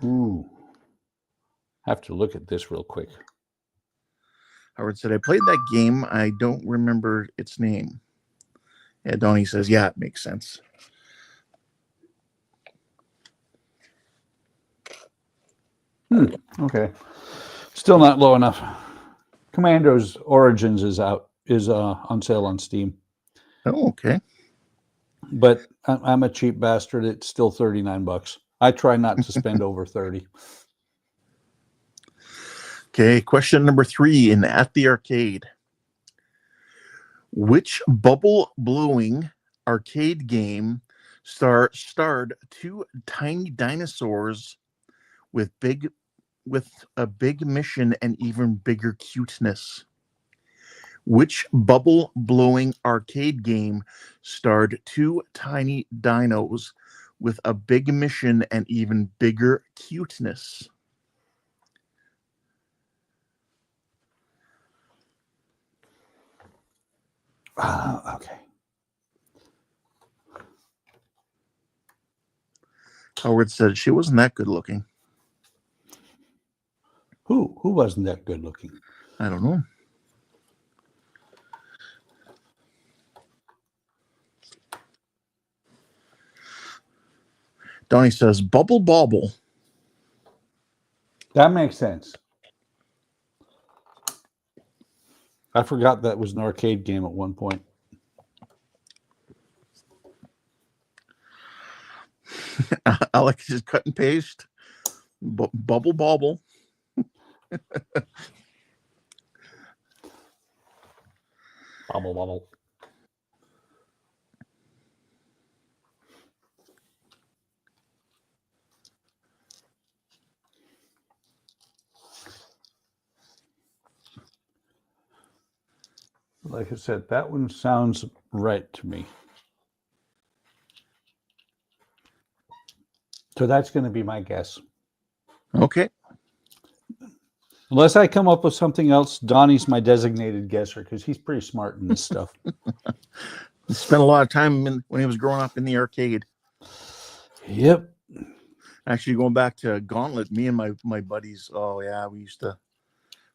Ooh. Have to look at this real quick. Howard said, I played that game. I don't remember its name. Yeah, Donnie says, yeah, it makes sense. Okay. Still not low enough. Commando's Origins is on sale on Steam. Oh, okay. But I'm a cheap bastard. It's still $39. I try not to spend over 30. Okay, question number 3 in At the Arcade. Which bubble-blowing arcade game starred 2 tiny dinosaurs with a big mission and even bigger cuteness? Which bubble-blowing arcade game starred 2 tiny dinos with a big mission and even bigger cuteness? Okay. Howard said she wasn't that good looking. Who wasn't that good looking? I don't know. Donnie says Bubble Bobble. That makes sense. I forgot that was an arcade game at one point. Alex is cut and paste. Bubble Bobble. Bubble bubble. Like I said, that one sounds right to me. So that's going to be my guess. Okay. Unless I come up with something else, Donnie's my designated guesser because he's pretty smart in this stuff. He spent a lot of time when he was growing up in the arcade. Yep. Actually, going back to Gauntlet, me and my buddies, oh yeah, we used to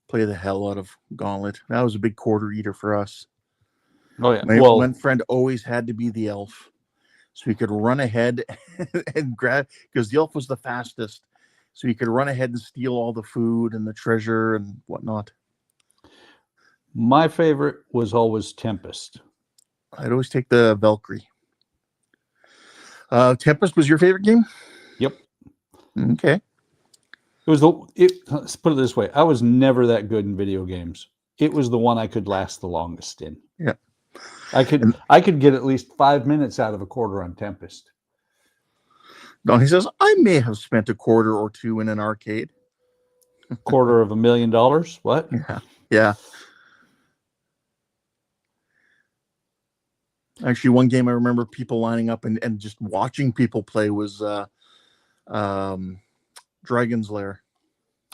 play the hell out of Gauntlet. That was a big quarter eater for us. Oh yeah. My Well, one friend always had to be the elf, so he could run ahead and grab, because the elf was the fastest, so he could run ahead and steal all the food and the treasure and whatnot. my favorite was always Tempest. I'd always take the Valkyrie. Tempest was your favorite game? Yep. Okay. Let's put it this way. I was never that good in video games. It was the one I could last the longest in. Yeah. I could get at least 5 minutes out of a quarter on Tempest. No, he says, I may have spent a quarter or two in an arcade. $250,000? What? Yeah. Yeah. Actually, one game I remember people lining up and just watching people play was Dragon's Lair.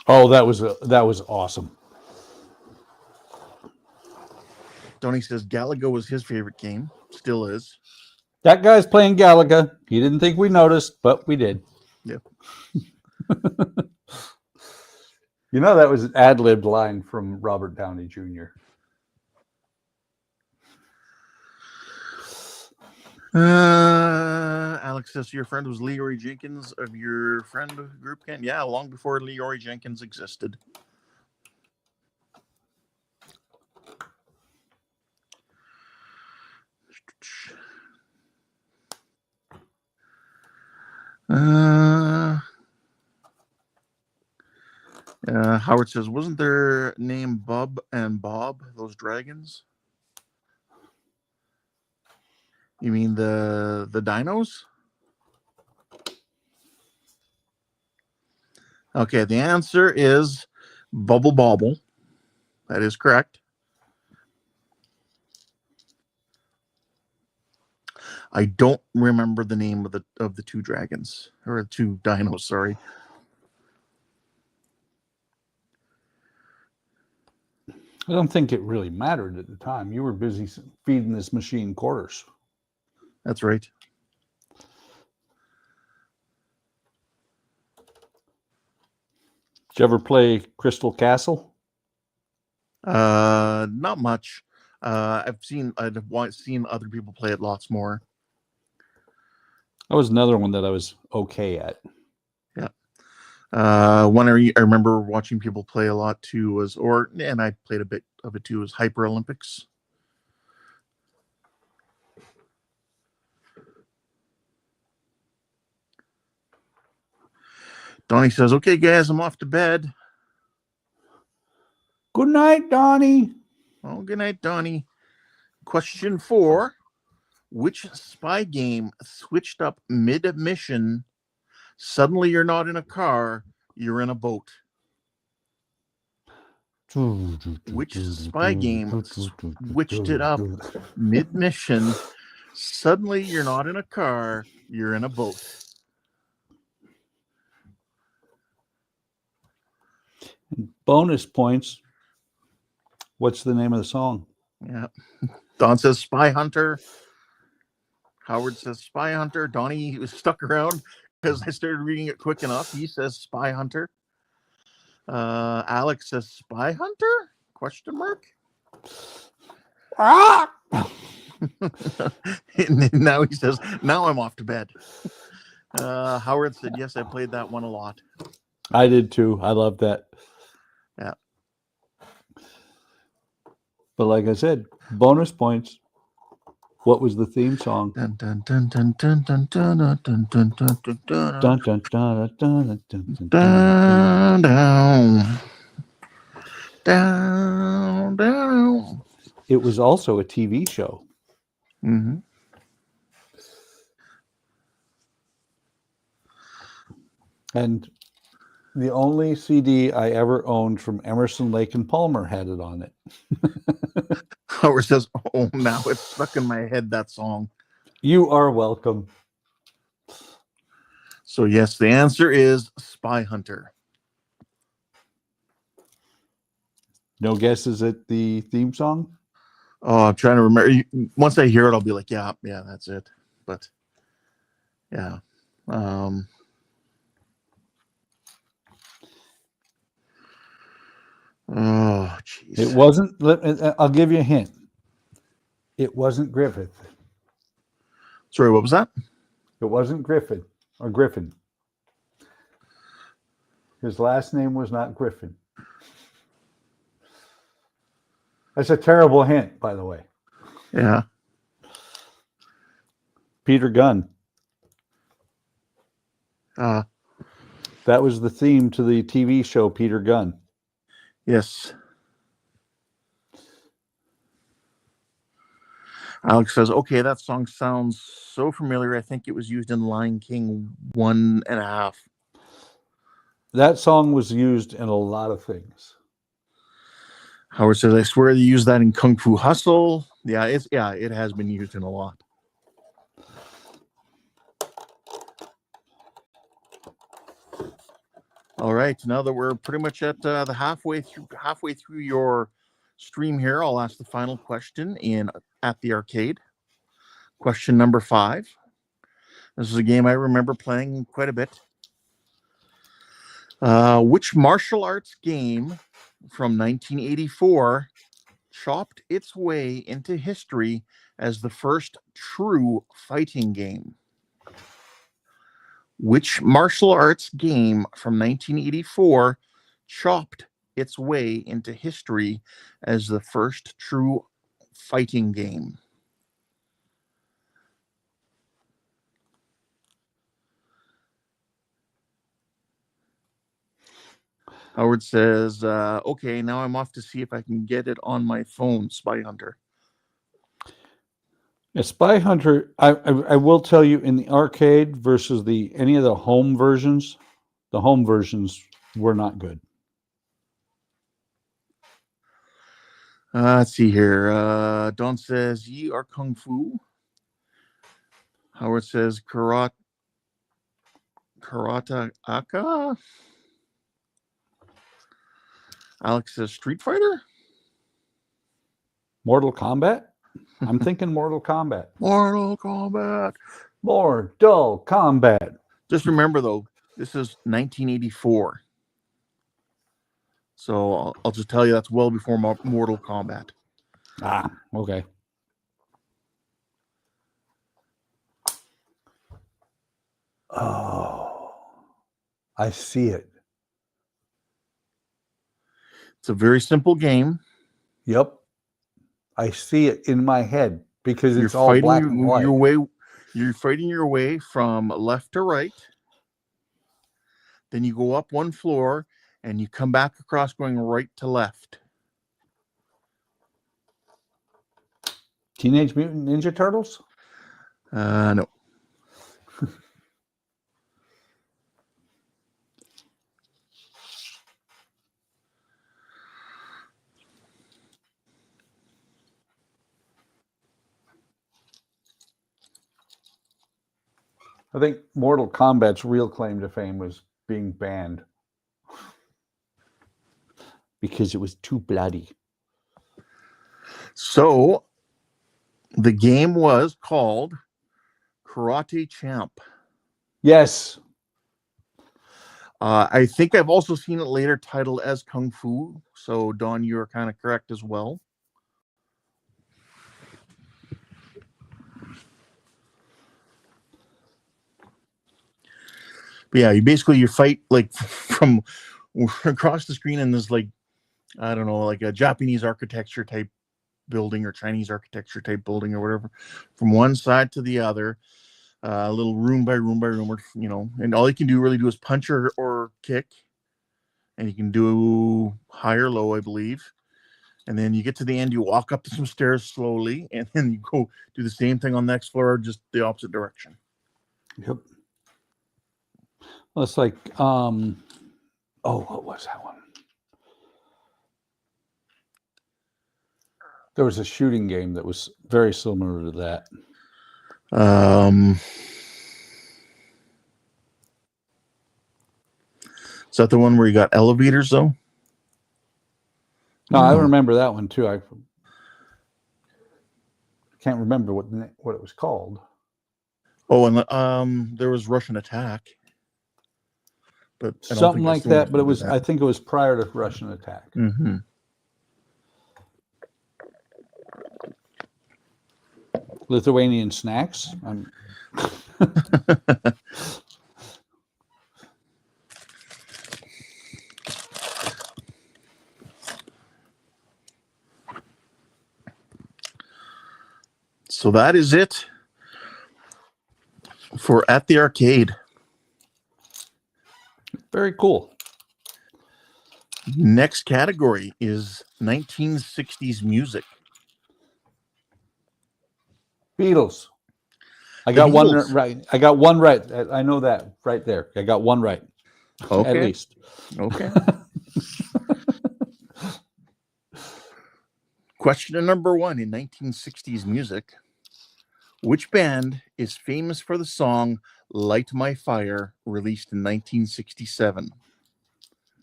Oh, that was awesome. Donnie says Galaga was his favorite game. Still is. That guy's playing Galaga. He didn't think we noticed, but we did. Yep. You know, that was an ad-libbed line from Robert Downey Jr. Alex says your friend was Leroy Jenkins of your friend group, Ken? Yeah, long before Leroy Jenkins existed. Howard says, wasn't their name Bub and Bob, those dragons? You mean the dinos? Okay, the answer is Bubble Bobble. That is correct. I don't remember the name of the two dragons, or two dinos, sorry. I don't think it really mattered at the time. You were busy feeding this machine quarters. That's right. Did you ever play Crystal Castle? Not much. I've seen other people play it lots more. That was another one that I was okay at. Yeah. One I remember watching people play a lot too was, and I played a bit of it too, was Hyper Olympics. Donnie says, okay, guys, I'm off to bed. Good night, Donnie. Oh, good night, Donnie. Question 4. Which spy game switched up mid-mission? Suddenly you're not in a car, you're in a boat. Which spy game switched it up mid-mission? Suddenly you're not in a car, you're in a boat. Bonus points. What's the name of the song? Yeah. Don says Spy Hunter. Howard says Spy Hunter. Donnie was stuck around because I started reading it quick enough. He says Spy Hunter. Alex says Spy Hunter? Question mark. Ah! And now he says, now I'm off to bed. Howard said, yes, I played that one a lot. I did too. I love that. Yeah. But like I said, bonus points. What was the theme song? Dun, dun, dun, dun, dun, dun, dun, dun, dun, dun, dun, dun, dun, Dun, dun, dun, dun, dun, dun, down, down, down. It was also a TV show. Mm-hmm. And the only CD I ever owned from Emerson, Lake and Palmer had it on it. Howard says, oh, now it's stuck in my head, that song. You are welcome. So, yes, the answer is Spy Hunter. No guesses at the theme song? Oh, I'm trying to remember. Once I hear it, I'll be like, yeah, that's it. But, yeah. Oh, jeez. It wasn't, I'll give you a hint. It wasn't Griffith. Sorry, what was that? It wasn't Griffin or Griffin. His last name was not Griffin. That's a terrible hint, by the way. Yeah. Peter Gunn. That was the theme to the TV show Peter Gunn. Yes. Alex says, okay, that song sounds so familiar. I think it was used in Lion King 1.5. That song was used in a lot of things. Howard says, I swear they use that in Kung Fu Hustle. Yeah, it has been used in a lot. All right, now that we're pretty much at the halfway through your stream here, I'll ask the final question at the arcade. Question number 5. This is a game I remember playing quite a bit. Which martial arts game from 1984 chopped its way into history as the first true fighting game? Which martial arts game from 1984 chopped its way into history as the first true fighting game? Howard says, okay, now I'm off to see if I can get it on my phone, Spy Hunter. Yeah, Spy Hunter, I will tell you, in the arcade versus any of the home versions, the home versions were not good. Let's see here. Don says, ye are Kung Fu. Howard says, Karate Aka. Alex says, Street Fighter. Mortal Kombat? I'm thinking Mortal Kombat. Mortal Kombat. Mortal Kombat. Just remember, though, this is 1984. So I'll just tell you that's well before Mortal Kombat. Ah, okay. Oh, I see it. It's a very simple game. Yep. I see it in my head because it's You're all fighting black and white. You're fighting your way from left to right. Then you go up one floor and you come back across going right to left. Teenage Mutant Ninja Turtles? No. I think Mortal Kombat's real claim to fame was being banned because it was too bloody. So the game was called Karate Champ. Yes. I think I've also seen it later titled as Kung Fu. So, Don, you are kind of correct as well. But yeah, you fight like from across the screen, and there's like, I don't know, like a Japanese architecture type building or Chinese architecture type building or whatever, from one side to the other, a little room by room by room, or, you know, and all you can do is punch or kick, and you can do high or low, I believe. And then you get to the end, you walk up some stairs slowly, and then you go do the same thing on the next floor, just the opposite direction. Yep. Well, it's like, what was that one? There was a shooting game that was very similar to that. Is that the one where you got elevators, though? No, I remember that one too. I can't remember what it was called. Oh, and there was Russian Attack, but Something like that. But it was, I think it was prior to Russian Attack. Mm-hmm. Lithuanian snacks. So that is it for At the Arcade. Very cool. Next category is 1960s music. Beatles. I got one right. I got one right. I know that right there. I got one right. Okay. At least. Okay. Question number one in 1960s music. Which band is famous for the song Light My Fire, released in 1967?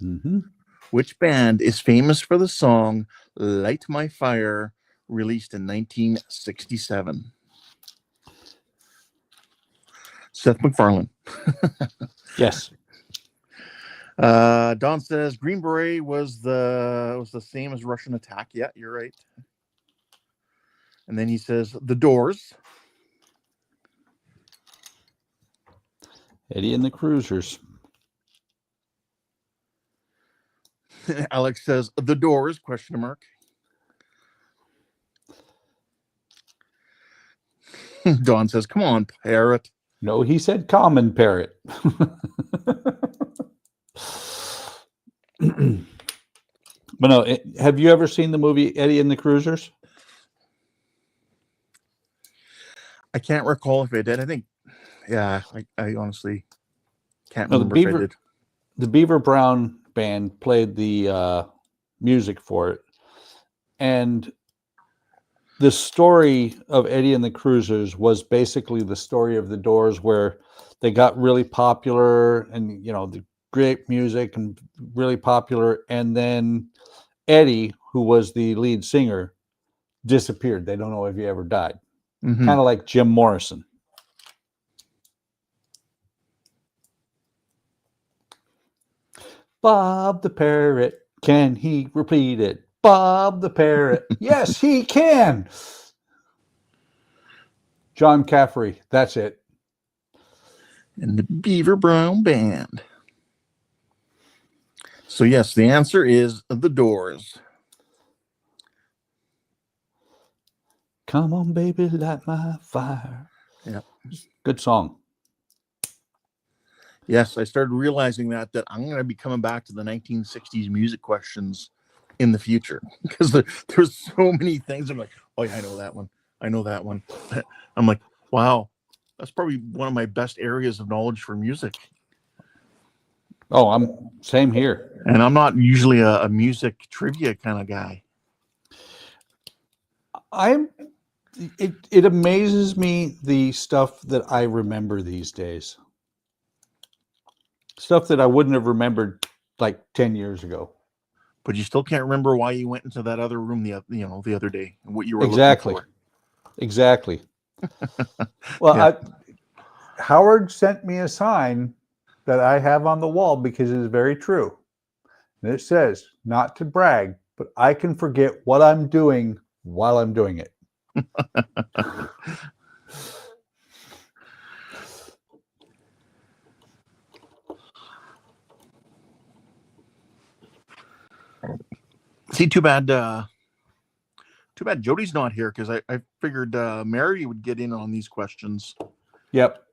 Mm-hmm. Which band is famous for the song Light My Fire, released in 1967? Seth MacFarlane. Yes. Don says Green Beret was the same as Russian Attack. Yeah, you're right. And then he says The Doors. Eddie and the Cruisers. Alex says The Doors, question mark. Don says, come on, parrot. No, he said common parrot. But no, have you ever seen the movie Eddie and the Cruisers? I can't recall if I did. I think, yeah, I honestly can't No, remember if I did. the Beaver Brown band played the music for it. And the story of Eddie and the Cruisers was basically the story of the Doors, where they got really popular and, you know, the great music and really popular. And then Eddie, who was the lead singer, disappeared. They don't know if he ever died. Mhm. Kind of like Jim Morrison. Bob the Parrot, can he repeat it? Bob the Parrot, yes, he can. John Caffrey, that's it. And the Beaver Brown Band. So yes, the answer is the Doors. Come on, baby, light my fire. Yeah. Good song. Yes, I started realizing that I'm going to be coming back to the 1960s music questions in the future, because there's so many things. I'm like, oh yeah, I know that one. I know that one. I'm like, wow, that's probably one of my best areas of knowledge for music. Oh, I'm same here. And I'm not usually a music trivia kind of guy. It amazes me the stuff that I remember these days. Stuff that I wouldn't have remembered like 10 years ago. But you still can't remember why you went into that other room the other day and what you were Exactly. looking for. Exactly. Well, Yeah. Howard sent me a sign that I have on the wall because it is very true. And it says, not to brag, but I can forget what I'm doing while I'm doing it. See, too bad Jody's not here, because I figured Mary would get in on these questions. Yep.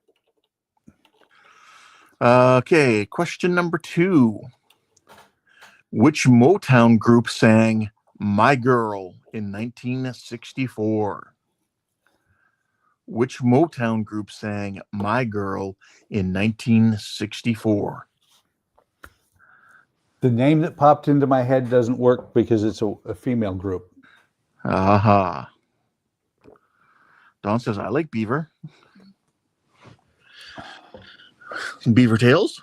Okay, question number 2. Which Motown group sang My Girl in 1964? Which Motown group sang My Girl in 1964? The name that popped into my head doesn't work because it's a female group. Aha. Don says, I like Beaver. Some Beaver Tails?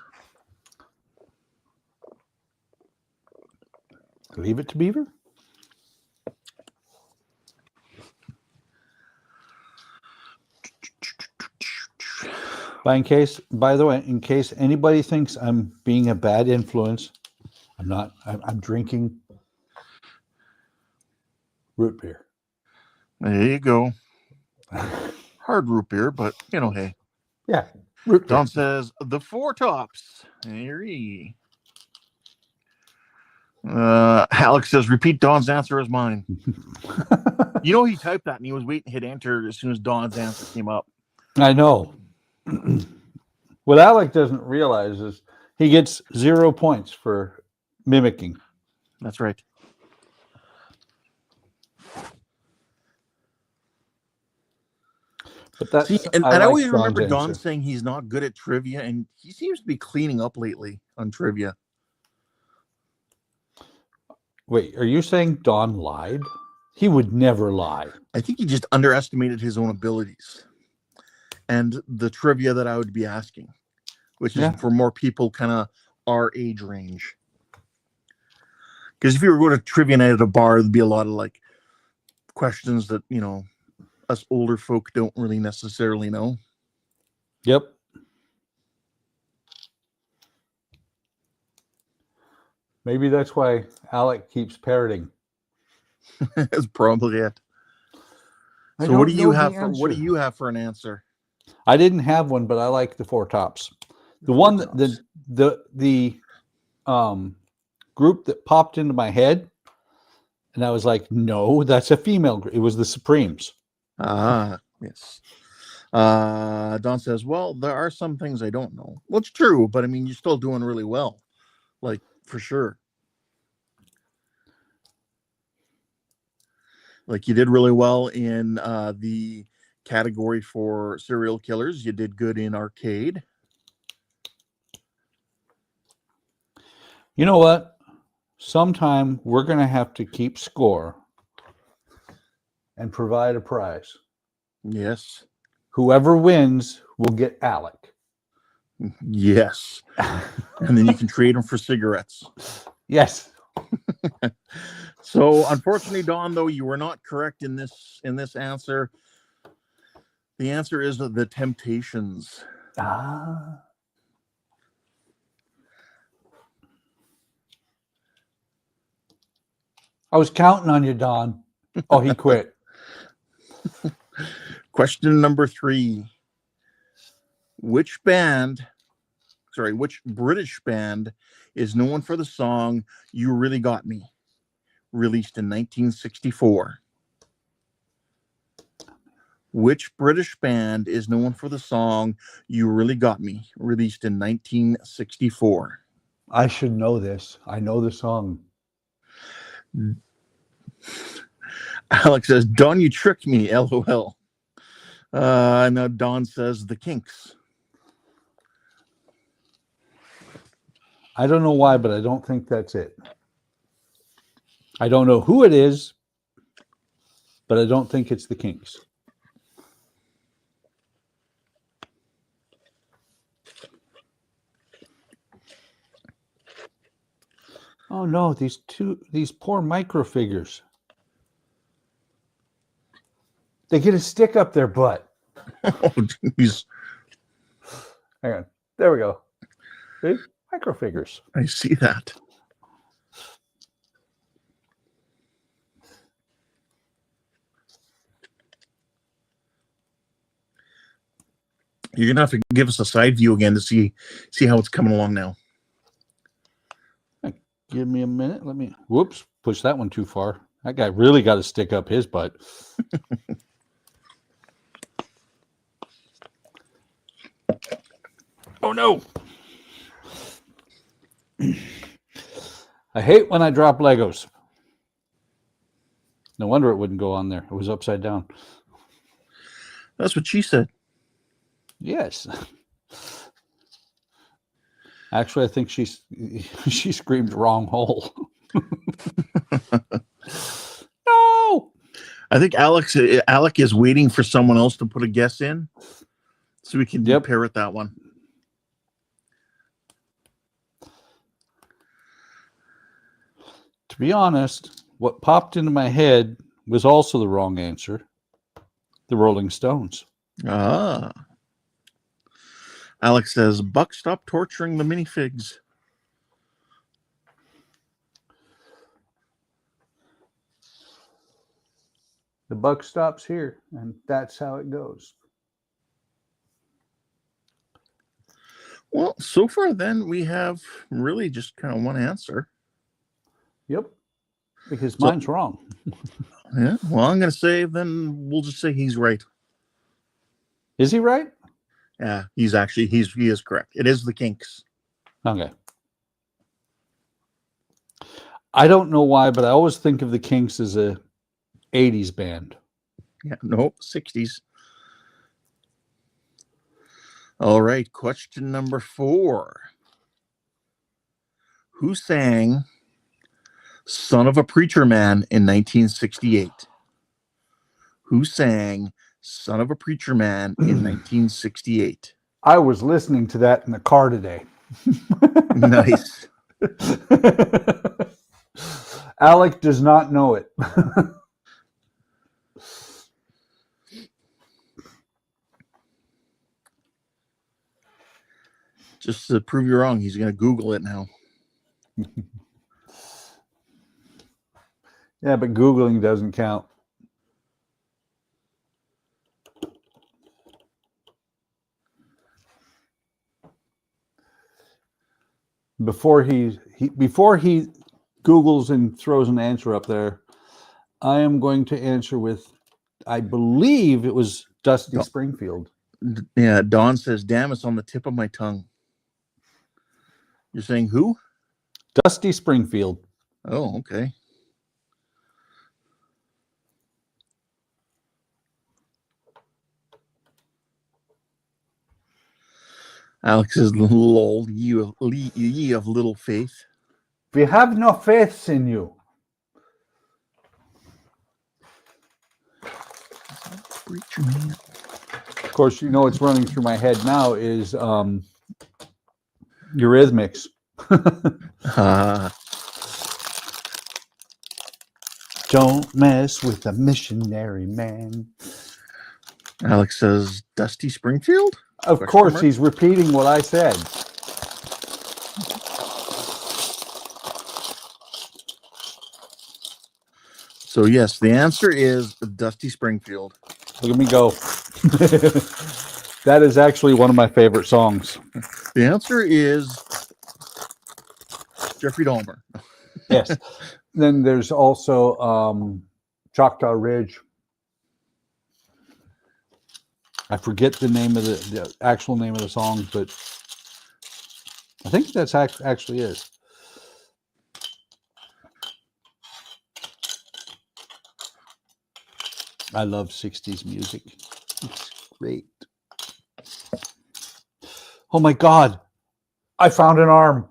Leave it to Beaver? By the way, in case anybody thinks I'm being a bad influence, I'm not. I'm drinking root beer. There you go. Hard root beer, but hey. Yeah, root beer. Don says the Four Tops. Hey. Alex says, repeat Don's answer as mine. He typed that and he was waiting to hit enter as soon as Don's answer came up. I know. What Alec doesn't realize is he gets 0 points for mimicking. That's right. But that's, See, and I like always Don's remember answer. Don saying he's not good at trivia, and he seems to be cleaning up lately on trivia. Wait, are you saying Don lied? He would never lie. I think he just underestimated his own abilities and the trivia that I would be asking, which is for more people kind of our age range. Because if you were going to trivia night at a bar, there'd be a lot of like questions that, us older folk don't really necessarily know. Yep. Maybe that's why Alec keeps parroting. That's probably it. So what do you have for an answer? I didn't have one, but I like the Four Tops. The one that the group that popped into my head, and I was like, no, that's a female group. It was the Supremes. Ah, yes. Don says, well, there are some things I don't know. Well, it's true, but I mean, you're still doing really well, like for sure. Like, you did really well in the category for serial killers. You did good in arcade. You know what? Sometime we're going to have to keep score and provide a prize. Yes. Whoever wins will get Alec. Yes. And then you can trade them for cigarettes. Yes. So, unfortunately, Don, though, you were not correct in this answer. The answer is The Temptations. Ah. I was counting on you, Don. Oh, he quit. Question number 3. Which British band is known for the song You Really Got Me, released in 1964? Which British band is known for the song You Really Got Me, released in 1964? I should know this. I know the song. Alex says, Don, you tricked me, LOL. Now Don says The Kinks. I don't know why, but I don't think that's it. I don't know who it is, but I don't think it's the Kinks. Oh no, these poor microfigures. They get a stick up their butt. Oh, geez. Hang on. There we go. See? Microfigures. I see that. You're gonna have to give us a side view again to see how it's coming along now. Give me a minute. Let me. Whoops! Push that one too far. That guy really got to stick up his butt. Oh no! I hate when I drop Legos. No wonder it wouldn't go on there. It was upside down. That's what she said. Yes. Actually, I think she screamed wrong hole. No. I think Alec is waiting for someone else to put a guess in, so we can parrot that one. To be honest, what popped into my head was also the wrong answer. The Rolling Stones. Ah. Alex says, Buck, stop torturing the minifigs. The buck stops here, and that's how it goes. Well, so far then we have really just kind of one answer. Yep. Because mine's wrong. Yeah. Well, I'm going to say then we'll just say he's right. Is he right? Yeah, he is correct. It is the Kinks. Okay. I don't know why, but I always think of the Kinks as a 80s band. Yeah, no, 60s. All right, question number 4. Who sang Son of a Preacher Man in 1968? Who sang Son of a Preacher Man in 1968? I was listening to that in the car today. Nice. Alec does not know it. Just to prove you wrong, he's going to Google it now. Yeah, but Googling doesn't count. Before he Googles and throws an answer up there, I am going to answer with, I believe it was Dusty Springfield. Yeah, Don says, damn, it's on the tip of my tongue. You're saying who? Dusty Springfield. Oh, okay. Alex says, lol, ye of little faith. We have no faith in you. Preacher man. Of course, you know what's running through my head now is Eurythmics. Don't mess with a missionary man. Alex says, Dusty Springfield? Of Question course, mark? he's repeating what I said. So yes, the answer is Dusty Springfield. Look at me go. That is actually one of my favorite songs. The answer is Jeffrey Dahmer. Yes. Then there's also Choctaw Ridge. I forget the name of the actual name of the song, but I think that's actually is. I love 60s music. It's great. Oh my God. I found an arm.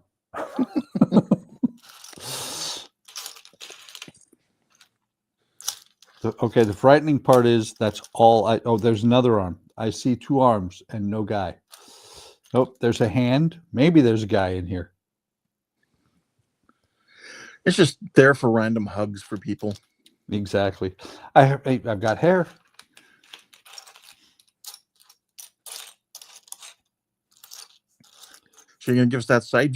Okay, the frightening part is that's all I... Oh, there's another arm. I see two arms and no guy. Nope, there's a hand. Maybe there's a guy in here. It's just there for random hugs for people. Exactly. I've got hair. So you're gonna give us that side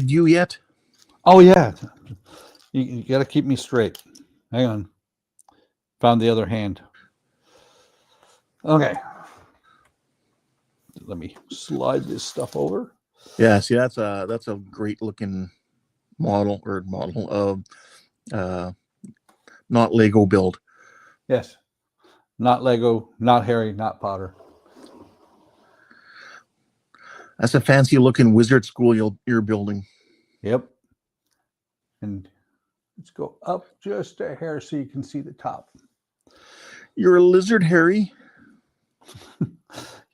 view yet? Oh yeah. You got to keep me straight. Hang on. Found the other hand. Okay. Let me slide this stuff over. Yeah, see that's a great looking model of not Lego build. Yes. Not Lego, not Harry, not Potter. That's a fancy looking wizard school you're building. Yep. And let's go up just a hair so you can see the top. You're a lizard, Harry.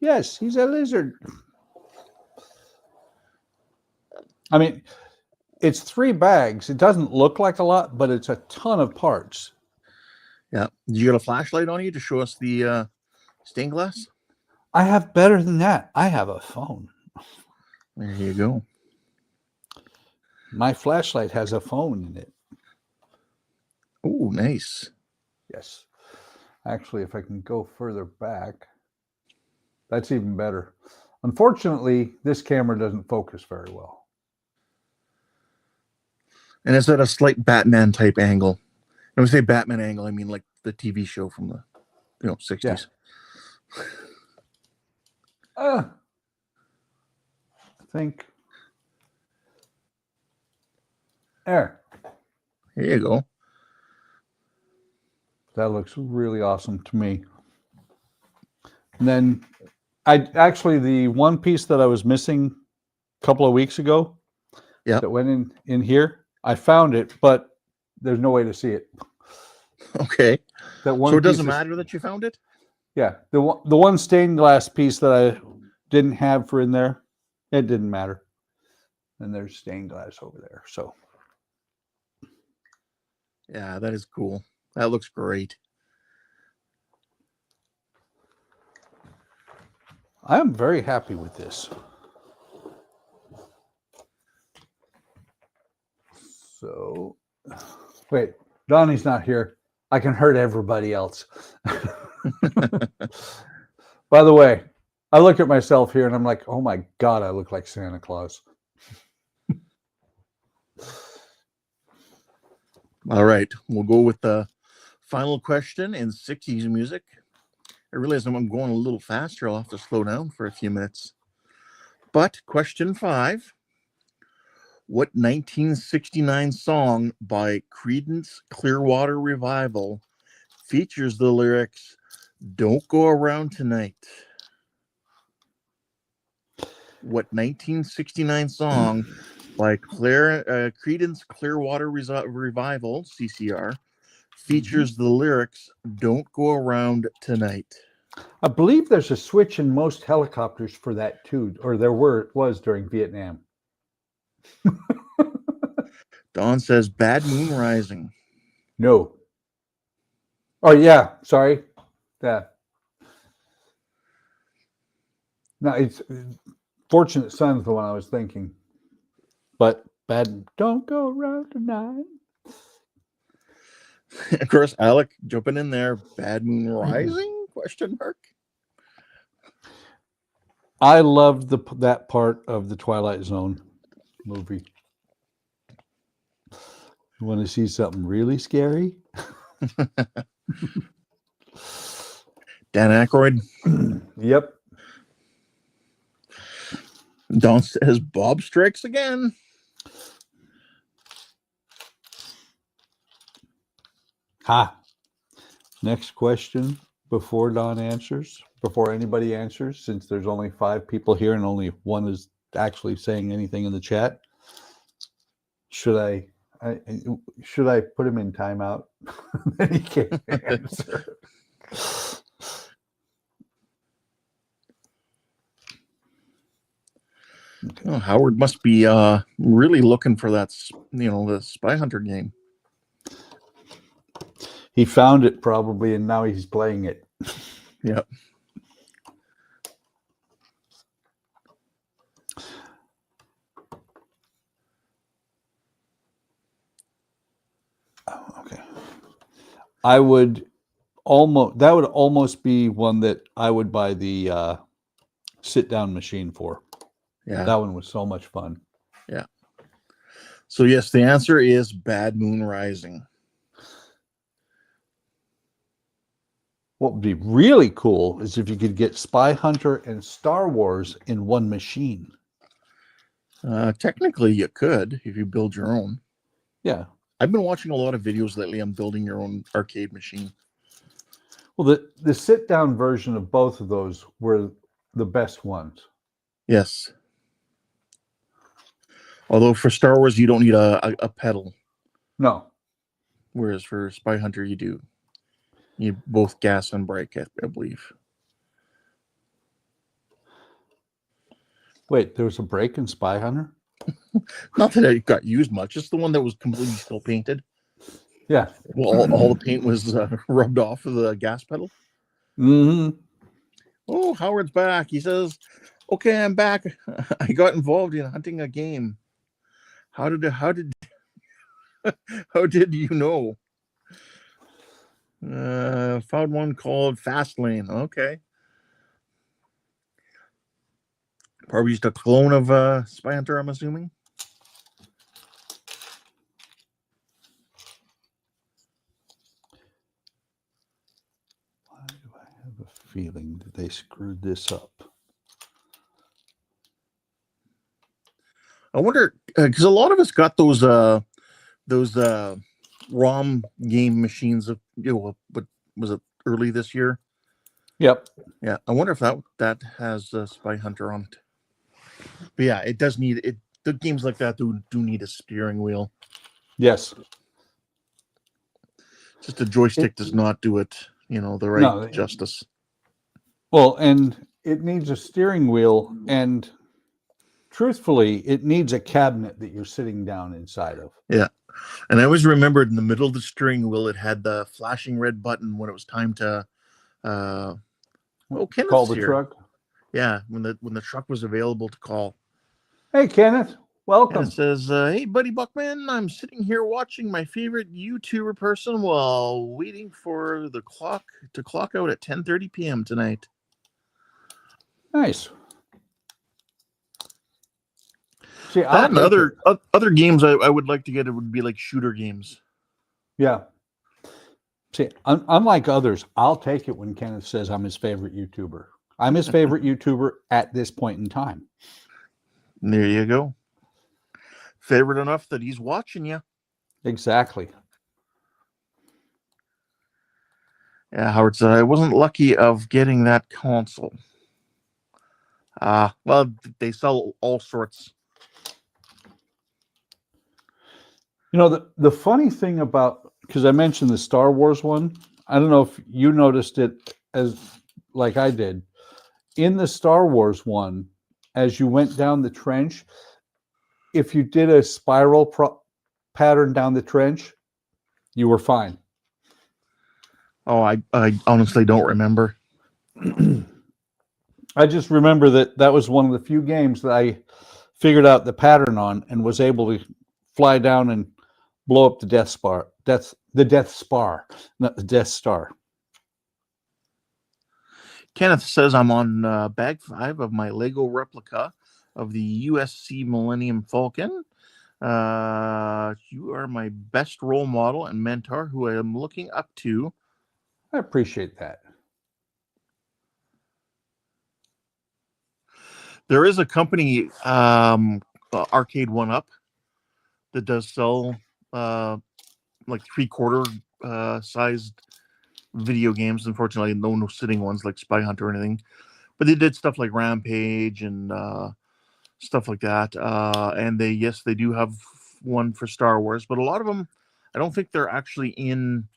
Yes, he's a lizard. I mean, it's 3 bags. It doesn't look like a lot, but it's a ton of parts. Yeah. Did you got a flashlight on you to show us the stained glass? I have better than that. I have a phone. There you go. My flashlight has a phone in it. Oh, nice. Yes. Actually, if I can go further back, that's even better. Unfortunately, this camera doesn't focus very well. And it's at a slight Batman type angle. When I say Batman angle, I mean like the TV show from the 60s. Yeah. I think. There. Here you go. That looks really awesome to me. And then the one piece that I was missing a couple of weeks ago that went in here, I found it, but there's no way to see it. Okay. That one so it doesn't matter that you found it? Yeah. The one stained glass piece that I didn't have for in there, it didn't matter. And there's stained glass over there. So yeah, that is cool. That looks great. I am very happy with this. So, wait, Donnie's not here. I can hurt everybody else. By the way, I look at myself here and I'm like, oh my God, I look like Santa Claus. All right, we'll go with the final question in 60s music. I realize I'm going a little faster. I'll have to slow down for a few minutes. But question 5, what 1969 song by Creedence Clearwater Revival features the lyrics, "Don't Go Around Tonight"? What 1969 song by Creedence Clearwater Revival, CCR, features the lyrics, "Don't Go Around Tonight"? I believe there's a switch in most helicopters for that too, or was during Vietnam. Don says Bad Moon Rising. No. Oh yeah, sorry. Yeah. No, it's Fortunate Son's the one I was thinking. But don't go around tonight. Of course, Alec jumping in there. Bad Moon Rising? Question mark. I loved that part of the Twilight Zone movie. You want to see something really scary? Dan Aykroyd. Yep. Don says Bob strikes again. Ha. Next question before Don answers, before anybody answers, since there's only 5 people here and only one is actually saying anything in the chat. Should I put him in timeout? Then he can't answer. Okay. Oh, Howard must be really looking for that, the Spy Hunter game. He found it probably, and now he's playing it. Yep. Oh, okay. That would almost be one that I would buy the sit-down machine for. Yeah. That one was so much fun. Yeah. So yes, the answer is Bad Moon Rising. What would be really cool is if you could get Spy Hunter and Star Wars in one machine. Technically, you could if you build your own. Yeah. I've been watching a lot of videos lately on building your own arcade machine. Well, the sit-down version of both of those were the best ones. Yes. Although for Star Wars, you don't need a pedal. No. Whereas for Spy Hunter, you do. You need both gas and brake, I believe. Wait, there was a brake in Spy Hunter? Not that it got used much. Just the one that was completely still painted. Yeah. Well, all the paint was rubbed off of the gas pedal. Mm-hmm. Oh, Howard's back. He says, "Okay, I'm back. I got involved in hunting a game. How did you know? Found one called Fastlane. Okay. Probably just a clone of Spy Hunter, I'm assuming. Why do I have a feeling that they screwed this up? I wonder, because a lot of us got those ROM game machines of, what was it, early this year? Yep. Yeah, I wonder if that has Spy Hunter on it. But yeah, it does need it. The games like that do need a steering wheel. Yes. Just a joystick does not do it, the right justice. Well, and it needs a steering wheel, and truthfully, it needs a cabinet that you're sitting down inside of. Yeah. And I always remembered in the middle of the steering wheel, it had the flashing red button when it was time to Kenneth's call the here. truck. Yeah, when the truck was available to call. Hey, Kenneth, welcome. And it says, "Hey, buddy Buckman, I'm sitting here watching my favorite YouTuber person while waiting for the clock to clock out at 10:30 p.m. tonight." Nice. See, That and other games I would like to get, it would be like shooter games. Yeah. See, unlike others, I'll take it when Kenneth says I'm his favorite YouTuber. I'm his favorite YouTuber at this point in time. There you go. Favorite enough that he's watching you. Exactly. Yeah, Howard said, "I wasn't lucky of getting that console." Well, they sell all sorts. The funny thing about, because I mentioned the Star Wars one, I don't know if you noticed it as like I did. In the Star Wars one, as you went down the trench, if you did a spiral pattern down the trench, you were fine. Oh, I honestly don't remember. I just remember that was one of the few games that I figured out the pattern on and was able to fly down and blow up the Death Star, not the Death Star. Kenneth says I'm on bag 5 of my Lego replica of the USC Millennium Falcon. You are my best role model and mentor who I am looking up to. I appreciate that. There is a company, Arcade 1-Up, that does sell like 3/4 sized video games. Unfortunately, no sitting ones like Spy Hunter or anything. But they did stuff like Rampage and stuff like that. And they do have one for Star Wars, but a lot of them, I don't think they're actually in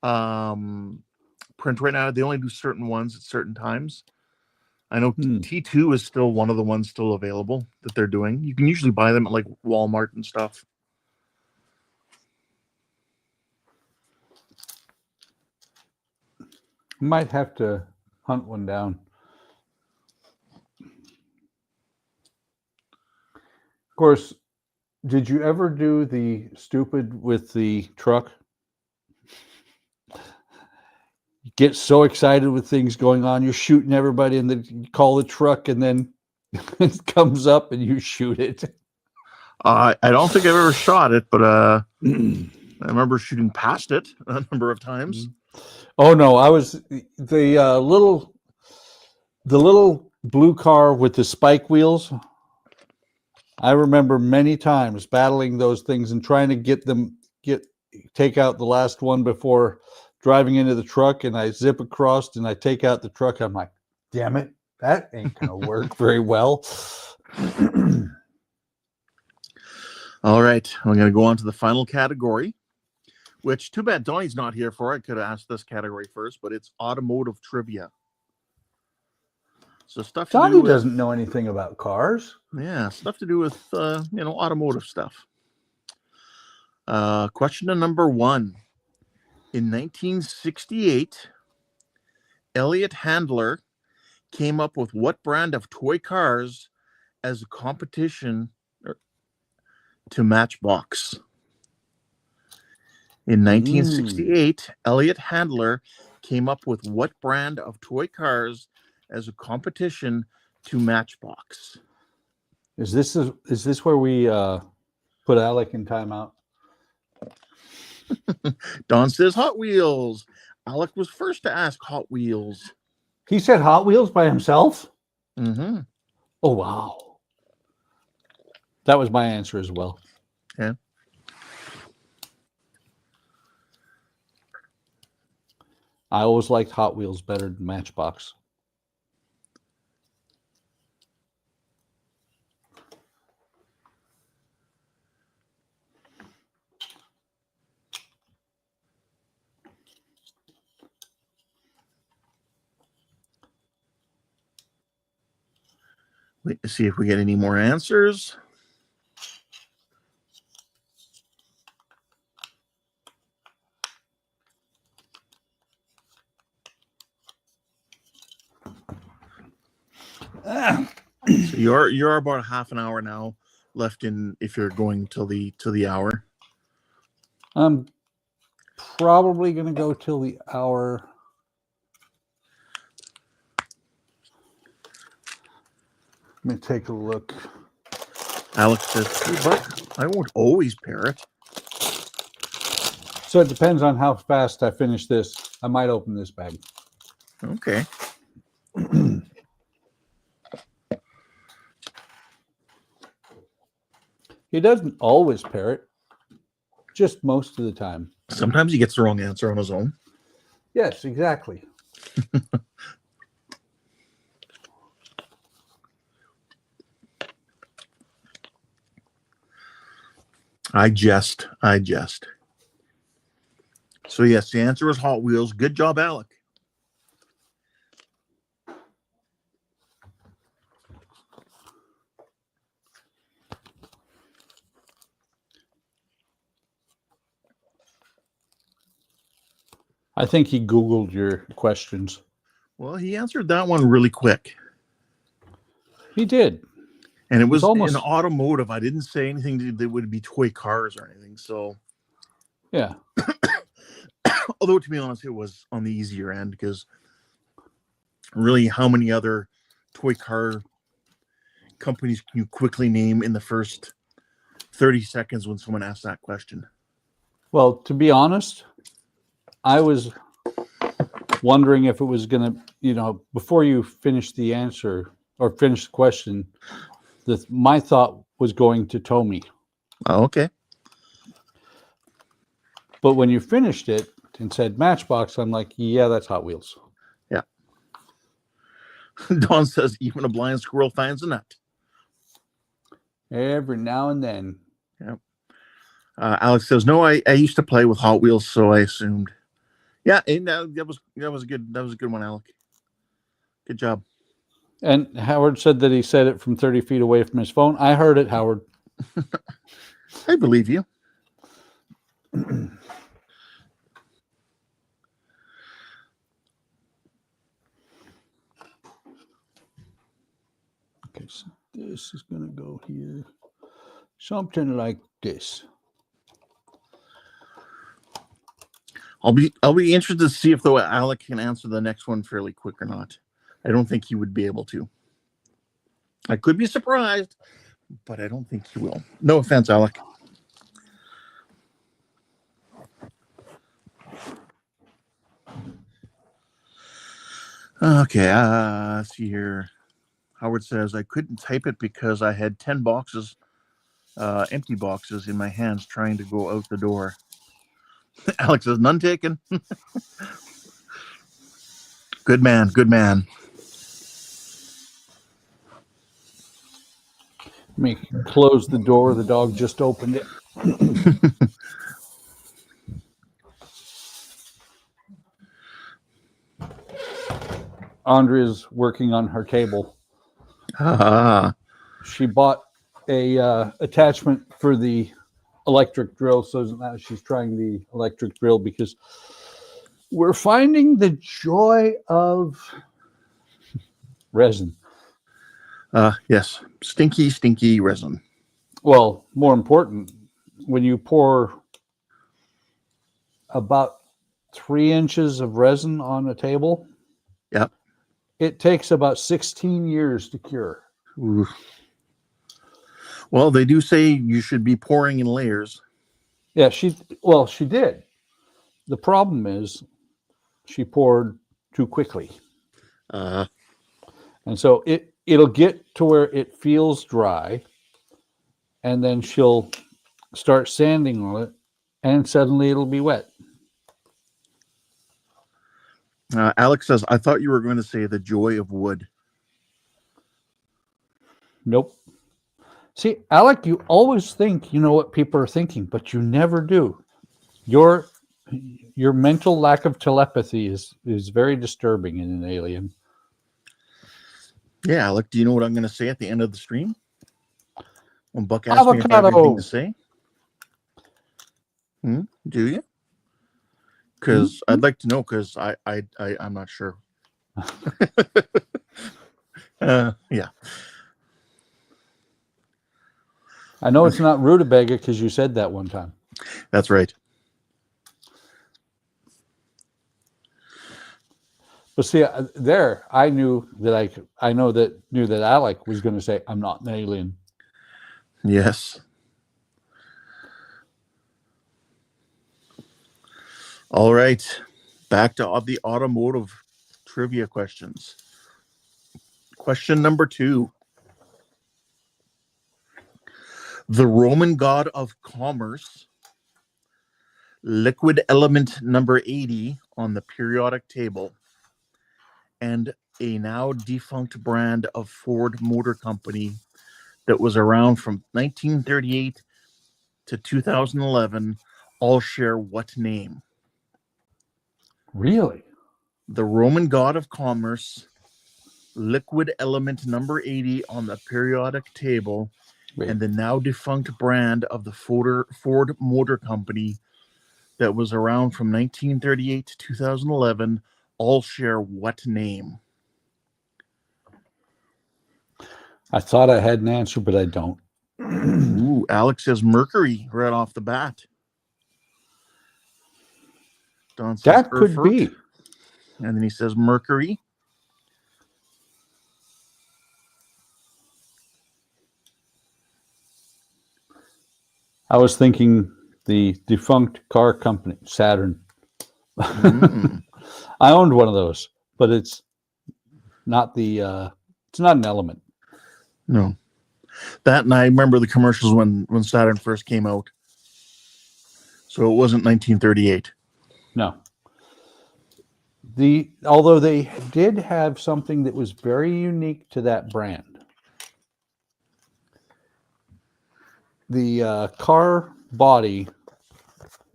print right now. They only do certain ones at certain times. I know T2 is still one of the ones still available that they're doing. You can usually buy them at like Walmart and stuff. Might have to hunt one down. Of course, did you ever do the stupid with the truck? You get so excited with things going on, you're shooting everybody, and then you call the truck, and then it comes up and you shoot it. I don't think I've ever shot it, but I remember shooting past it a number of times. Oh no, I was the little blue car with the spike wheels. I remember many times battling those things and trying to take out the last one before driving into the truck, and I zip across and I take out the truck. I'm like, damn it, that ain't gonna work very well. All right, I'm gonna go on to the final category, which too bad Donnie's not here for. I could have asked this category first, but it's automotive trivia. So stuff Donnie doesn't know anything about cars. Yeah, stuff to do with automotive stuff. Question number 1. In 1968, Elliot Handler came up with what brand of toy cars as a competition to Matchbox? In 1968, Elliot Handler came up with what brand of toy cars as a competition to Matchbox? Is this where we put Alec in timeout? Don says Hot Wheels. Alec was first to ask Hot Wheels. He said Hot Wheels by himself? Mm-hmm. Oh, wow. That was my answer as well. Yeah. I always liked Hot Wheels better than Matchbox. Wait to see if we get any more answers. So you're about half an hour now left in if you're going till the hour. I'm probably going to go till the hour. Let me take a look. Alex says, hey, but I won't always pair it. So it depends on how fast I finish this. I might open this bag. Okay. He doesn't always pair it, just most of the time. Sometimes he gets the wrong answer on his own. Yes, exactly. I jest. So yes, the answer was Hot Wheels. Good job, Alec. I think he Googled your questions. Well, he answered that one really quick. He did. And it was almost in automotive. I didn't say anything that would be toy cars or anything. So, yeah. although to be honest, it was on the easier end because really, how many other toy car companies can you quickly name in the first 30 seconds when someone asks that question? Well, to be honest, I was wondering if it was going to, before you finish the answer or finish the question, my thought was going to Tomy. Oh, okay. But when you finished it and said Matchbox, I'm like, yeah, that's Hot Wheels. Yeah. Don says even a blind squirrel finds a nut. Every now and then. Yeah. Alex says, no, I used to play with Hot Wheels, so I assumed. Yeah, and that was a good one, Alec. Good job. And Howard said that he said it from 30 feet away from his phone. I heard it, Howard. I believe you. Okay, so this is going to go here. Something like this. I'll be interested to see if though Alec can answer the next one fairly quick or not. I don't think he would be able to. I could be surprised, but I don't think he will. No offense, Alec. Okay, let's see here. Howard says, I couldn't type it because I had 10 boxes, empty boxes in my hands trying to go out the door. Alex says, none taken. Good man, good man. Let me close the door. The dog just opened it. Andrea's working on her table. She bought a attachment for the electric drill, so now she's trying the electric drill because we're finding the joy of resin. Yes, stinky resin. Well, more important, when you pour about 3 inches of resin on a table, yep, it takes about 16 years to cure. Ooh. Well, they do say you should be pouring in layers. Yeah, she did. The problem is she poured too quickly. And so it'll get to where it feels dry, and then she'll start sanding on it, and suddenly it'll be wet. Alex says, I thought you were going to say the joy of wood. Nope. See, Alec, you always think you know what people are thinking, but you never do. Your mental lack of telepathy is very disturbing in an alien. Yeah, Alec, do you know what I'm going to say at the end of the stream? When Buck asked me if I have anything to say? Do you? Because I'd like to know, because I'm not sure. Yeah. I know it's not rutabaga because you said that one time. That's right. But see, there I knew that knew that Alec was going to say, "I'm not an alien." Yes. All right, back to the automotive trivia questions. Question number 2. The Roman god of commerce, liquid element number 80 on the periodic table, and a now defunct brand of Ford Motor Company that was around from 1938 to 2011, all share what name? Really? The Roman god of commerce, liquid element number 80 on the periodic table, and the now defunct brand of the Ford Motor Company that was around from 1938 to 2011 all share what name? I thought I had an answer, but I don't. Ooh, Alex says Mercury right off the bat. Don says That could Erfurt, be. and then he says Mercury. I was thinking the defunct car company, Saturn. Mm. I owned one of those, but it's not the it's not an Element. No. That, and I remember the commercials when Saturn first came out. So it wasn't 1938. No. Although they did have something that was very unique to that brand. The car body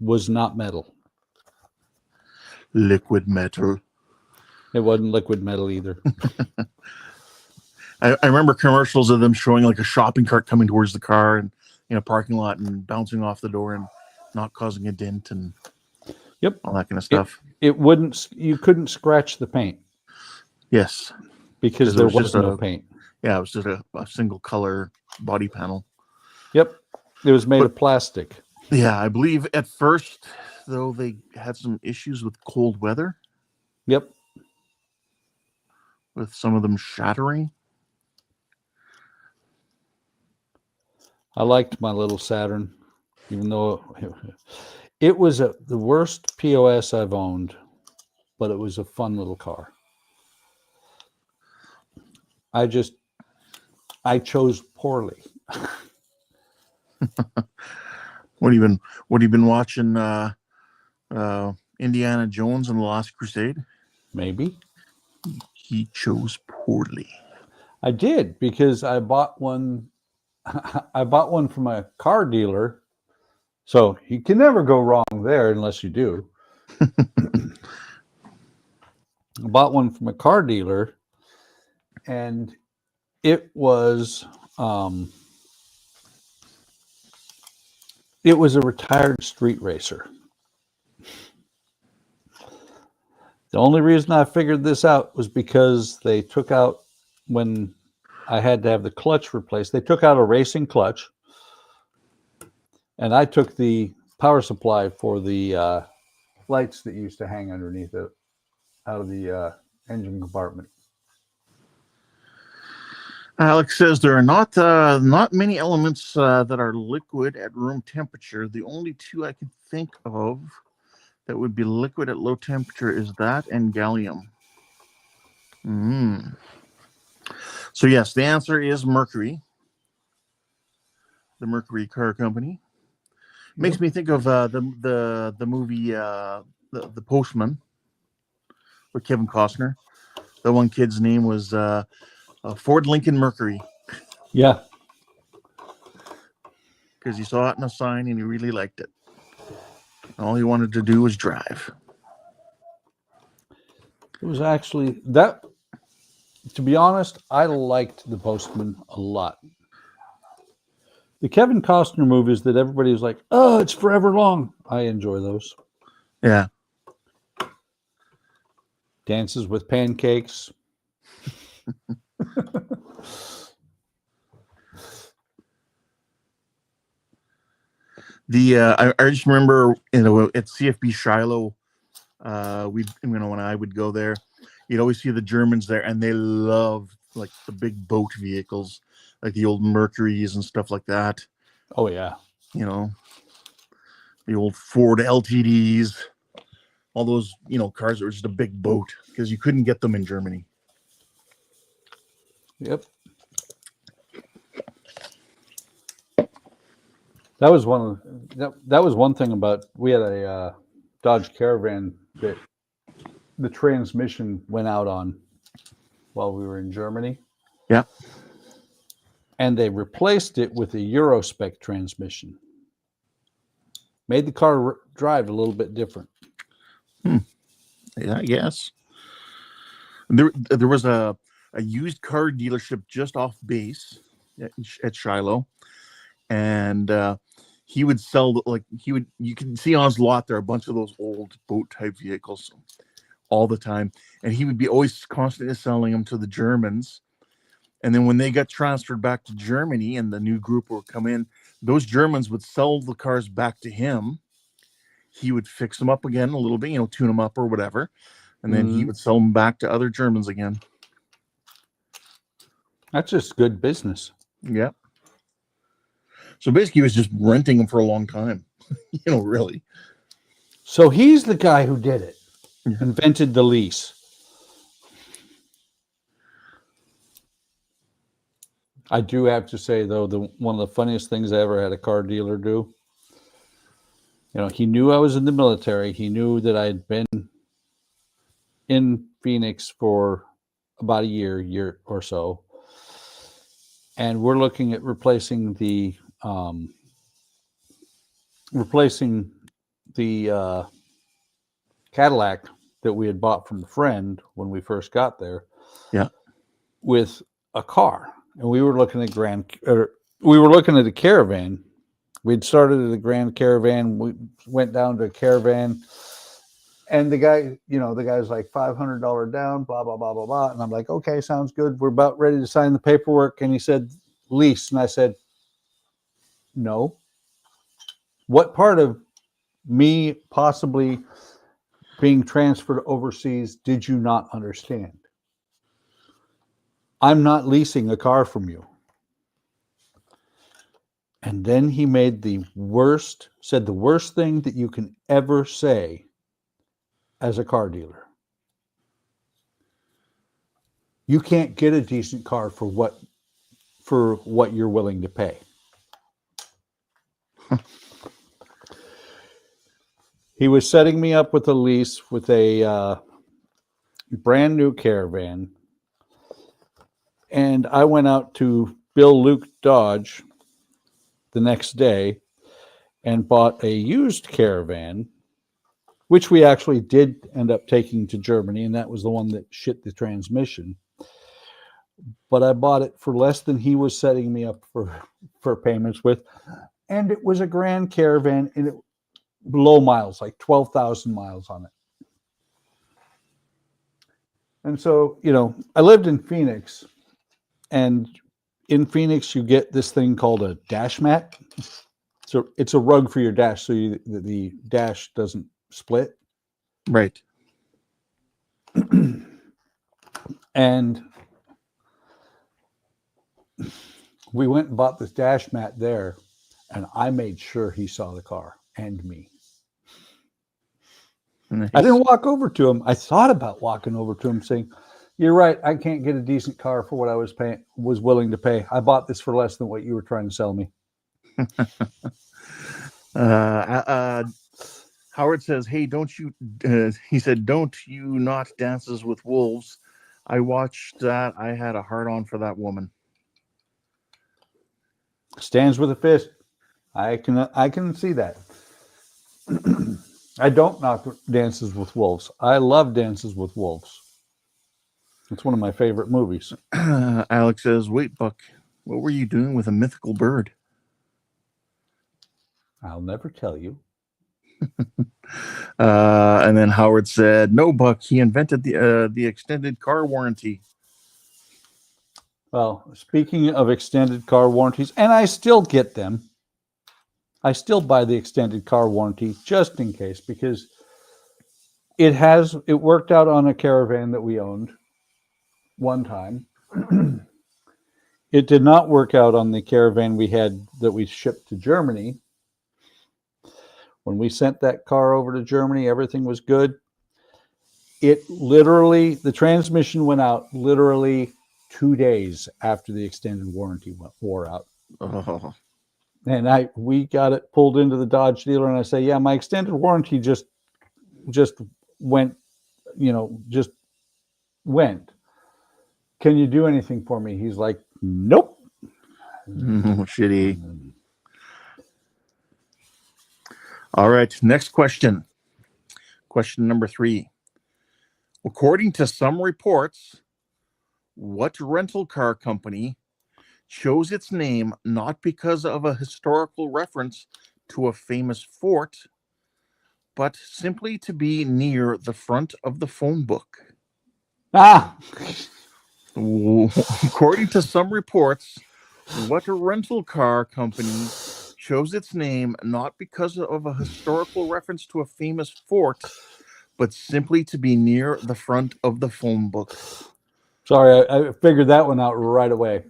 was not metal. Liquid metal. It wasn't liquid metal either. I remember commercials of them showing like a shopping cart coming towards the car and in a parking lot and bouncing off the door and not causing a dent and Yep. all that kind of stuff. It wouldn't. You couldn't scratch the paint. Yes. Because there was no paint. Yeah, it was just a single color body panel. Yep. It was made of plastic. Yeah, I believe at first, though, they had some issues with cold weather. Yep. With some of them shattering. I liked my little Saturn, even though it was the worst POS I've owned, but it was a fun little car. I chose poorly. What have you been watching? Indiana Jones and the Lost Crusade. Maybe he chose poorly. I did, because I bought one. I bought one from a car dealer, so you can never go wrong there unless you do. I bought one from a car dealer, and it was a retired street racer. The only reason I figured this out was because they took out, when I had to have the clutch replaced, they took out a racing clutch, and I took the power supply for the lights that used to hang underneath it out of the engine compartment. Alex says there are not many elements that are liquid at room temperature. The only two I can think of that would be liquid at low temperature is that and gallium. So yes, the answer is Mercury. The Mercury Car Company. Makes me think of the movie the Postman with Kevin Costner. The one kid's name was Ford Lincoln Mercury. Yeah. Because he saw it in a sign and he really liked it. All he wanted to do was drive. It was actually that, to be honest, I liked the Postman a lot. The Kevin Costner movies that everybody was like, oh, it's forever long. I enjoy those. Yeah. Dances with Pancakes. I just remember, at CFB Shiloh, when I would go there, you'd always see the Germans there, and they loved like the big boat vehicles, like the old Mercuries and stuff like that. Oh yeah, the old Ford LTDs, all those cars that were just a big boat because you couldn't get them in Germany. Yep. That was one thing about, we had a Dodge Caravan that the transmission went out on while we were in Germany. Yeah. And they replaced it with a Eurospec transmission. Made the car drive a little bit different. Yeah, I guess. There was a used car dealership just off base at Shiloh, and he would sell you can see on his lot there are a bunch of those old boat type vehicles all the time, and he would be always constantly selling them to the Germans. And then when they got transferred back to Germany and the new group would come in, those Germans would sell the cars back to him. He would fix them up again a little bit, tune them up or whatever, and then he would sell them back to other Germans again. That's just good business. Yeah. So basically, he was just renting them for a long time, really. So he's the guy who did it, invented the lease. I do have to say, though, one of the funniest things I ever had a car dealer do, he knew I was in the military. He knew that I'd been in Phoenix for about a year or so. And we're looking at replacing the Cadillac that we had bought from a friend when we first got there. Yeah. With a car. And we were looking at a Caravan. We'd started at a Grand Caravan. We went down to a Caravan, and the guy's like $500 down, blah, blah, blah, blah, blah. And I'm like, okay, sounds good. We're about ready to sign the paperwork. And he said, lease. And I said, no. What part of me possibly being transferred overseas did you not understand? I'm not leasing a car from you. And then he said the worst thing that you can ever say as a car dealer. You can't get a decent car for what you're willing to pay. He was setting me up with a lease with a brand new Caravan. And I went out to Bill Luke Dodge the next day and bought a used Caravan, which we actually did end up taking to Germany, and that was the one that shit the transmission. But I bought it for less than he was setting me up for payments with, and it was a Grand Caravan, and it low miles, like 12,000 miles on it. And so, I lived in Phoenix, and in Phoenix, you get this thing called a dash mat. So it's a rug for your dash, so the dash doesn't split. Right. And we went and bought this dash mat there, and I made sure he saw the car and me. Nice. I didn't walk over to him. I thought about walking over to him saying, you're right, I can't get a decent car for what I was willing to pay. I bought this for less than what you were trying to sell me. Howard says, hey, he said, don't you not Dances with Wolves? I watched that. I had a hard on for that woman. Stands with a fist. I can see that. I don't knock Dances with Wolves. I love Dances with Wolves. It's one of my favorite movies. Alex says, wait, Buck, what were you doing with a mythical bird? I'll never tell you. And then Howard said, no, Buck, he invented the extended car warranty. Well, speaking of extended car warranties, and I still get them. I still buy the extended car warranty just in case, because it worked out on a Caravan that we owned one time. It did not work out on the Caravan we had that we shipped to Germany. When we sent that car over to Germany, everything was good. The transmission went out literally 2 days after the extended warranty wore out. Oh. And we got it pulled into the Dodge dealer, and I say, yeah, my extended warranty just went, just went. Can you do anything for me? He's like, nope. Shitty. All right, next question. Question number 3. According to some reports, what rental car company chose its name not because of a historical reference, to a famous fort, but simply to be near the front of the phone book. Ah, According to some reports, what rental car company chose its name not because of a historical reference to a famous fort, but simply to be near the front of the phone book? sorry, I figured that one out right away.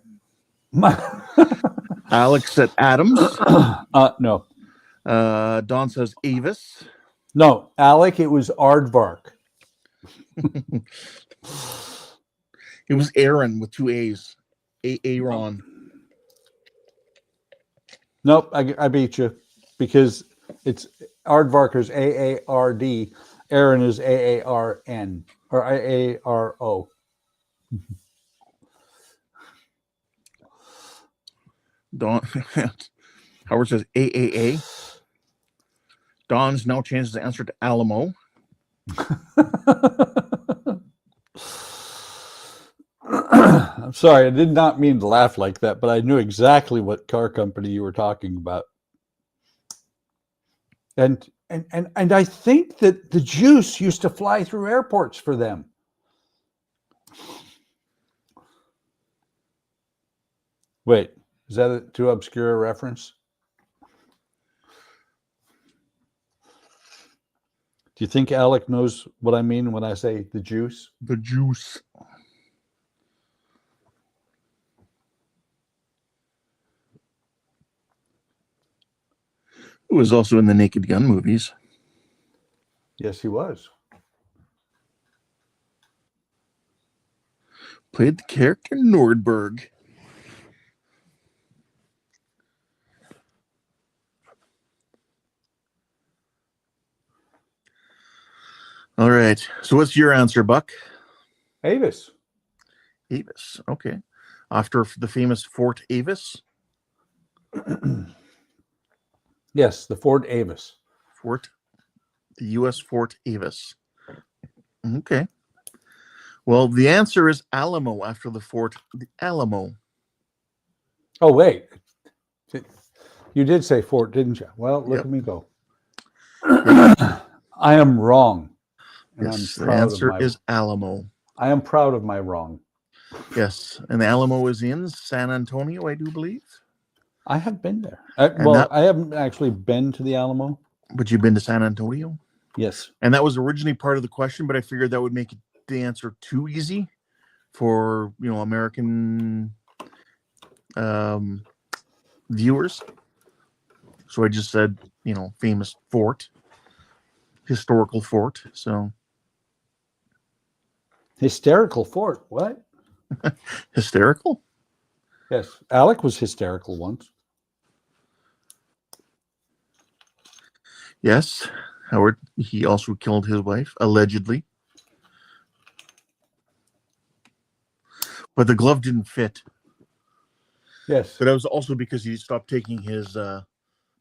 Alex said Adams. No. Don says Avis. No, Alec, it was Aardvark. It was Aaron with 2 A's. Aaron. Nope, I beat you because it's Aardvark is AARD. Aaron is AARN or AARO. Don Howard says AAA. Don's now changed his answer to Alamo. I'm sorry, I did not mean to laugh like that, but I knew exactly what car company you were talking about. And I think that the juice used to fly through airports for them. Wait, is that a too obscure a reference? Do you think Alec knows what I mean when I say the juice? The juice. Who was also in the Naked Gun movies. Yes, he was. Played the character Nordberg. All right. So what's your answer, Buck? Avis. Avis. Okay. After the famous Fort Avis? Yes, the Fort Avis. The U.S. Fort Avis. Okay. Well, the answer is Alamo after the Fort the Alamo. Oh, wait. You did say Fort, didn't you? Well, look at me go. I am wrong. And Yes, I'm the proud answer of my, is Alamo. I am proud of my wrong. Yes, and the Alamo is in San Antonio, I do believe. I have been there. that- I haven't actually been to the Alamo. But you've been to San Antonio? Yes. And that was originally part of the question, but I figured that would make the answer too easy for, American viewers. So I just said, famous fort, historical fort. So Hysterical Fort. What? hysterical? Yes. Alec was hysterical once. Yes. Howard, he also killed his wife, allegedly. But the glove didn't fit. Yes. But that was also because he stopped taking his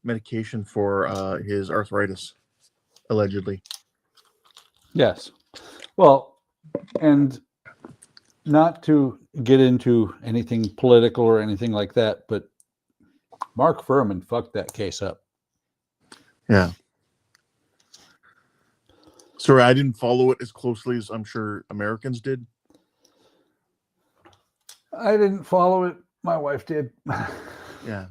medication for his arthritis, allegedly. Yes. Well, and not to get into anything political or anything like that, but Mark Furman fucked that case up. Yeah. Sorry, I didn't follow it as closely as I'm sure Americans did. I didn't follow it. My wife did. Yeah.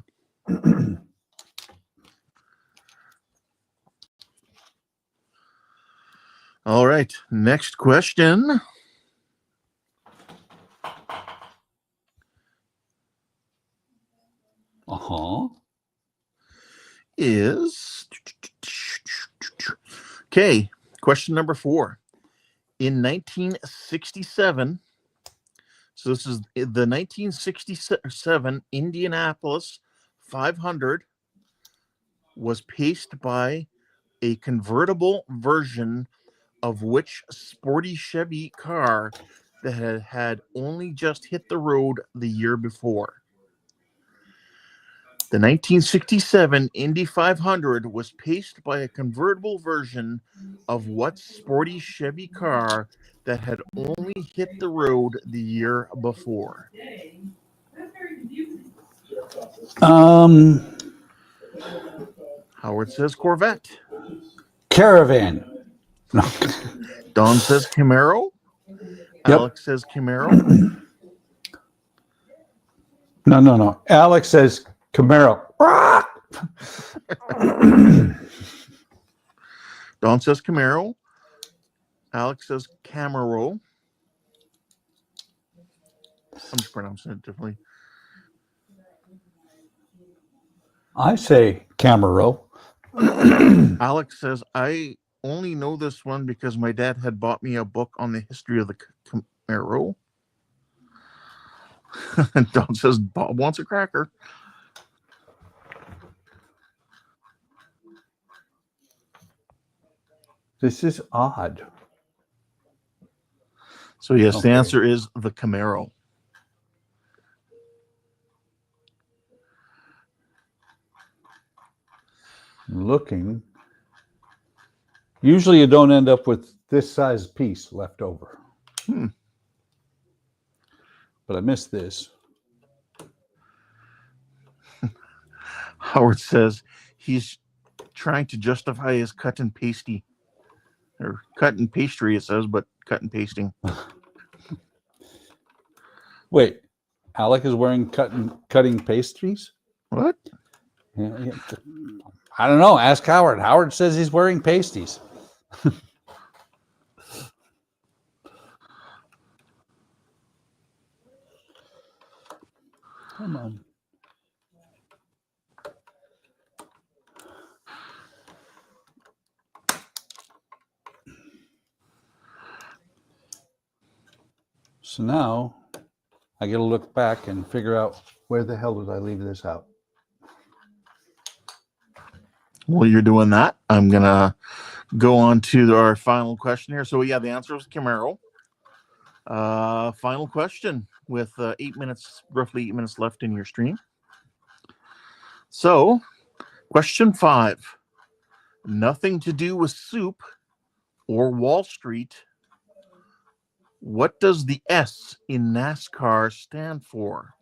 All right. Next question. Is okay. Question number 4. In 1967, so this is the 1967 Indianapolis 500 was paced by a convertible version of which sporty Chevy car that had only just hit the road the year before. The 1967 Indy 500 was paced by a convertible version of what sporty Chevy car that had only hit the road the year before? Howard says Corvette. Caravan. No. Don says Camaro. Yep. Alex says Camaro. No. Alex says Camaro. Don says Camaro. Alex says Camaro. I'm just pronouncing it differently. I say Camaro. Alex says, I only know this one because my dad had bought me a book on the history of the Camaro. And Don says, Bob wants a cracker. This is odd. So yes, the Okay. answer is the Camaro. Looking. Usually you don't end up with this size piece left over. But I missed this. Howard says he's trying to justify his cut and pasty. Or cut and pastry, it says, but cut and pasting. Wait, Alec is wearing cutting pastries? What? Yeah. I don't know. Ask Howard. Howard says he's wearing pasties. Come on. So now I got to look back and figure out where the hell did I leave this out? While you're doing that, I'm going to go on to our final question here. So, yeah, the answer was Camaro. Final question with 8 minutes, roughly 8 minutes left in your stream. So, question 5. Nothing to do with soup or Wall Street. What does the S in NASCAR stand for?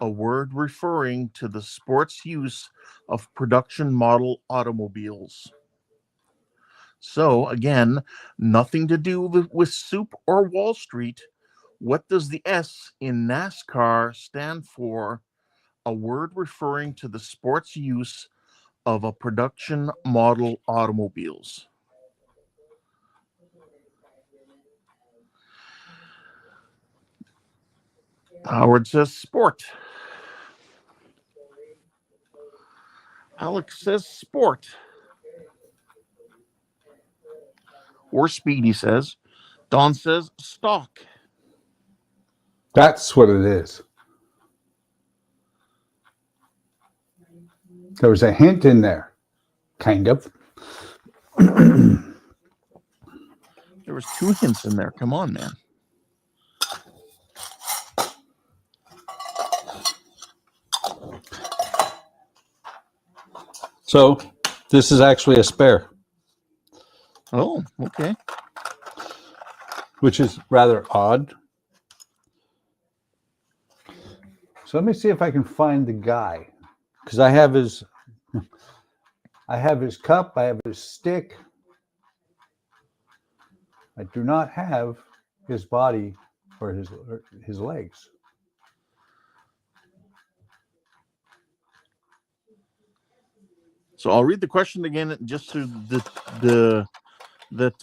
A word referring to the sports use of production model automobiles. So again, nothing to do with soup or Wall Street. What does the S in NASCAR stand for? A word referring to the sports use of a production model automobiles. Howard says sport. Alex says sport. Or speed, he says. Don says stock. That's what it is. There was a hint in there, kind of. There was 2 hints in there. Come on, man. So this is actually a spare, Oh, okay. which is rather odd. So let me see if I can find the guy, because I have his cup, I have his stick. I do not have his body or his legs. So I'll read the question again, just so that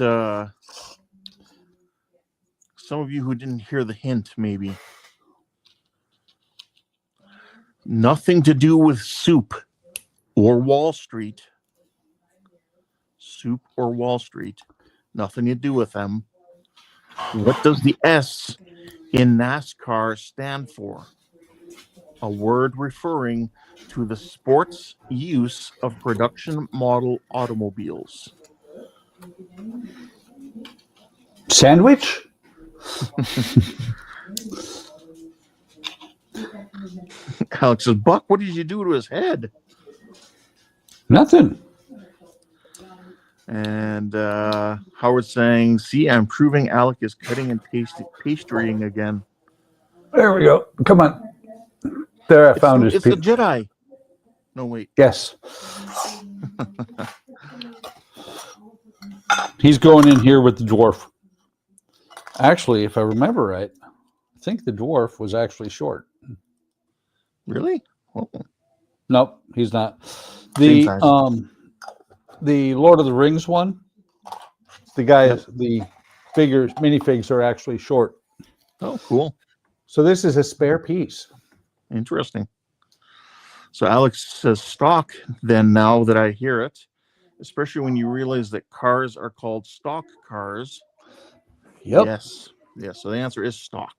some of you who didn't hear the hint, maybe. Nothing to do with soup or Wall Street. Soup or Wall Street. Nothing to do with them. What does the S in NASCAR stand for? A word referring to the sports use of production model automobiles. Sandwich? Alex says, Buck, what did you do to his head? Nothing. And Howard's saying, see, I'm proving Alec is cutting and pastrying again. There we go. Come on. There, I found his It's the Jedi. No, wait. Yes. He's going in here with the dwarf. Actually, if I remember right, I think the dwarf was actually short. Really? Oh, Nope, he's not. Same size. The Lord of the Rings one, the guys, the figures, minifigs are actually short. Oh, cool. So this is a spare piece. Interesting. So Alex says stock, then now that I hear it, especially when you realize that cars are called stock cars. Yep. Yes. Yes. So the answer is stock.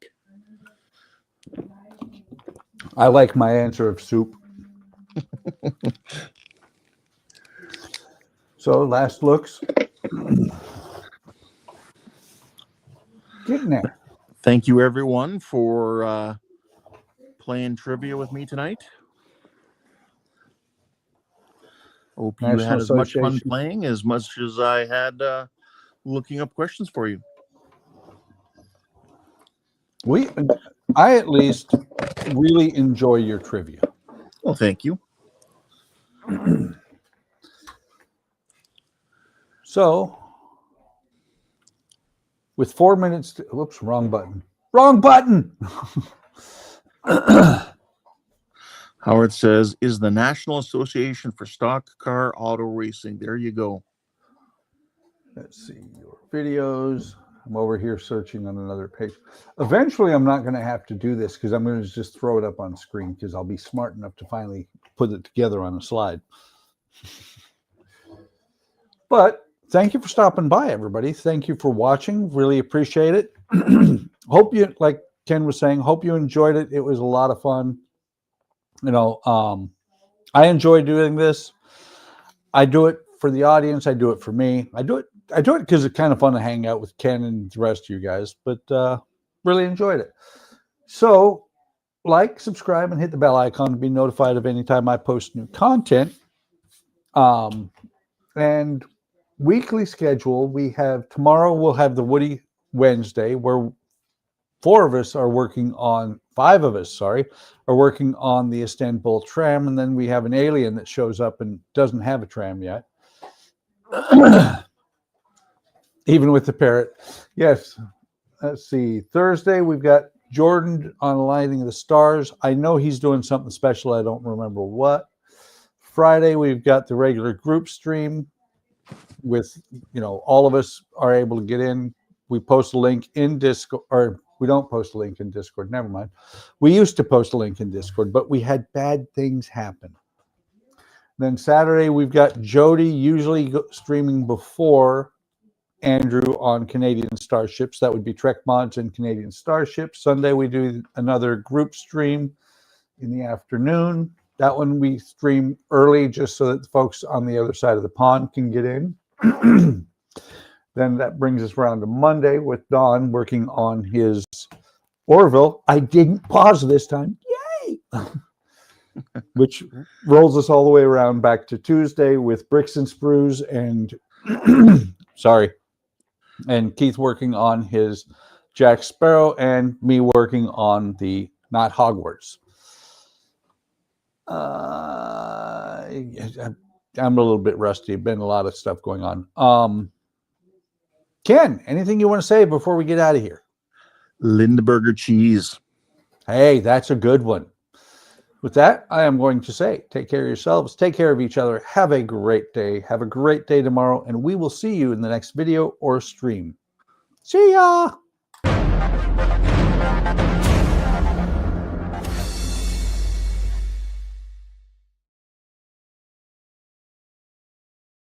I like my answer of soup. So last looks. Getting there. Thank you, everyone, for playing trivia with me tonight. Hope you National had as much fun Association. playing as much as I had looking up questions for you. I at least really enjoy your trivia. Well, thank you. So, with 4 minutes, whoops, wrong button. Wrong button. Howard says, is the National Association for Stock Car Auto Racing. There you go. Let's see your videos. I'm over here searching on another page. Eventually, I'm not going to have to do this because I'm going to just throw it up on screen because I'll be smart enough to finally put it together on a slide. But thank you for stopping by, everybody. Thank you for watching. Really appreciate it. Hope you, like Ken was saying, hope you enjoyed it. It was a lot of fun. You know, I enjoy doing this. I do it for the audience. I do it for me. I do it because it's kind of fun to hang out with Ken and the rest of you guys, but really enjoyed it. So like, subscribe, and hit the bell icon to be notified of any time I post new content. And weekly schedule, we have tomorrow, we'll have the Woody Wednesday, where 5 of us, are working on the Istanbul tram, and then we have an alien that shows up and doesn't have a tram yet. Even with the parrot. Yes. Let's see. Thursday, we've got Jordan on Lighting the Stars. I know he's doing something special. I don't remember what. Friday, we've got the regular group stream with, you know, all of us are able to get in. We post a link in Discord, or we don't post a link in Discord. Never mind. We used to post a link in Discord, but we had bad things happen. Then Saturday, we've got Jody usually streaming before Andrew on Canadian Starships. That would be Trek Mods and Canadian Starships. Sunday, we do another group stream in the afternoon. That one we stream early just so that the folks on the other side of the pond can get in. Then that brings us around to Monday with Don working on his Orville. I didn't pause this time. Yay! Which rolls us all the way around back to Tuesday with Bricks and Sprues and sorry. And Keith working on his Jack Sparrow, and me working on the Not Hogwarts. I'm a little bit rusty. Been a lot of stuff going on. Ken, anything you want to say before we get out of here? Lindeberger cheese. Hey, that's a good one. With that, I am going to say, take care of yourselves, take care of each other, have a great day, have a great day tomorrow, and we will see you in the next video or stream. See ya!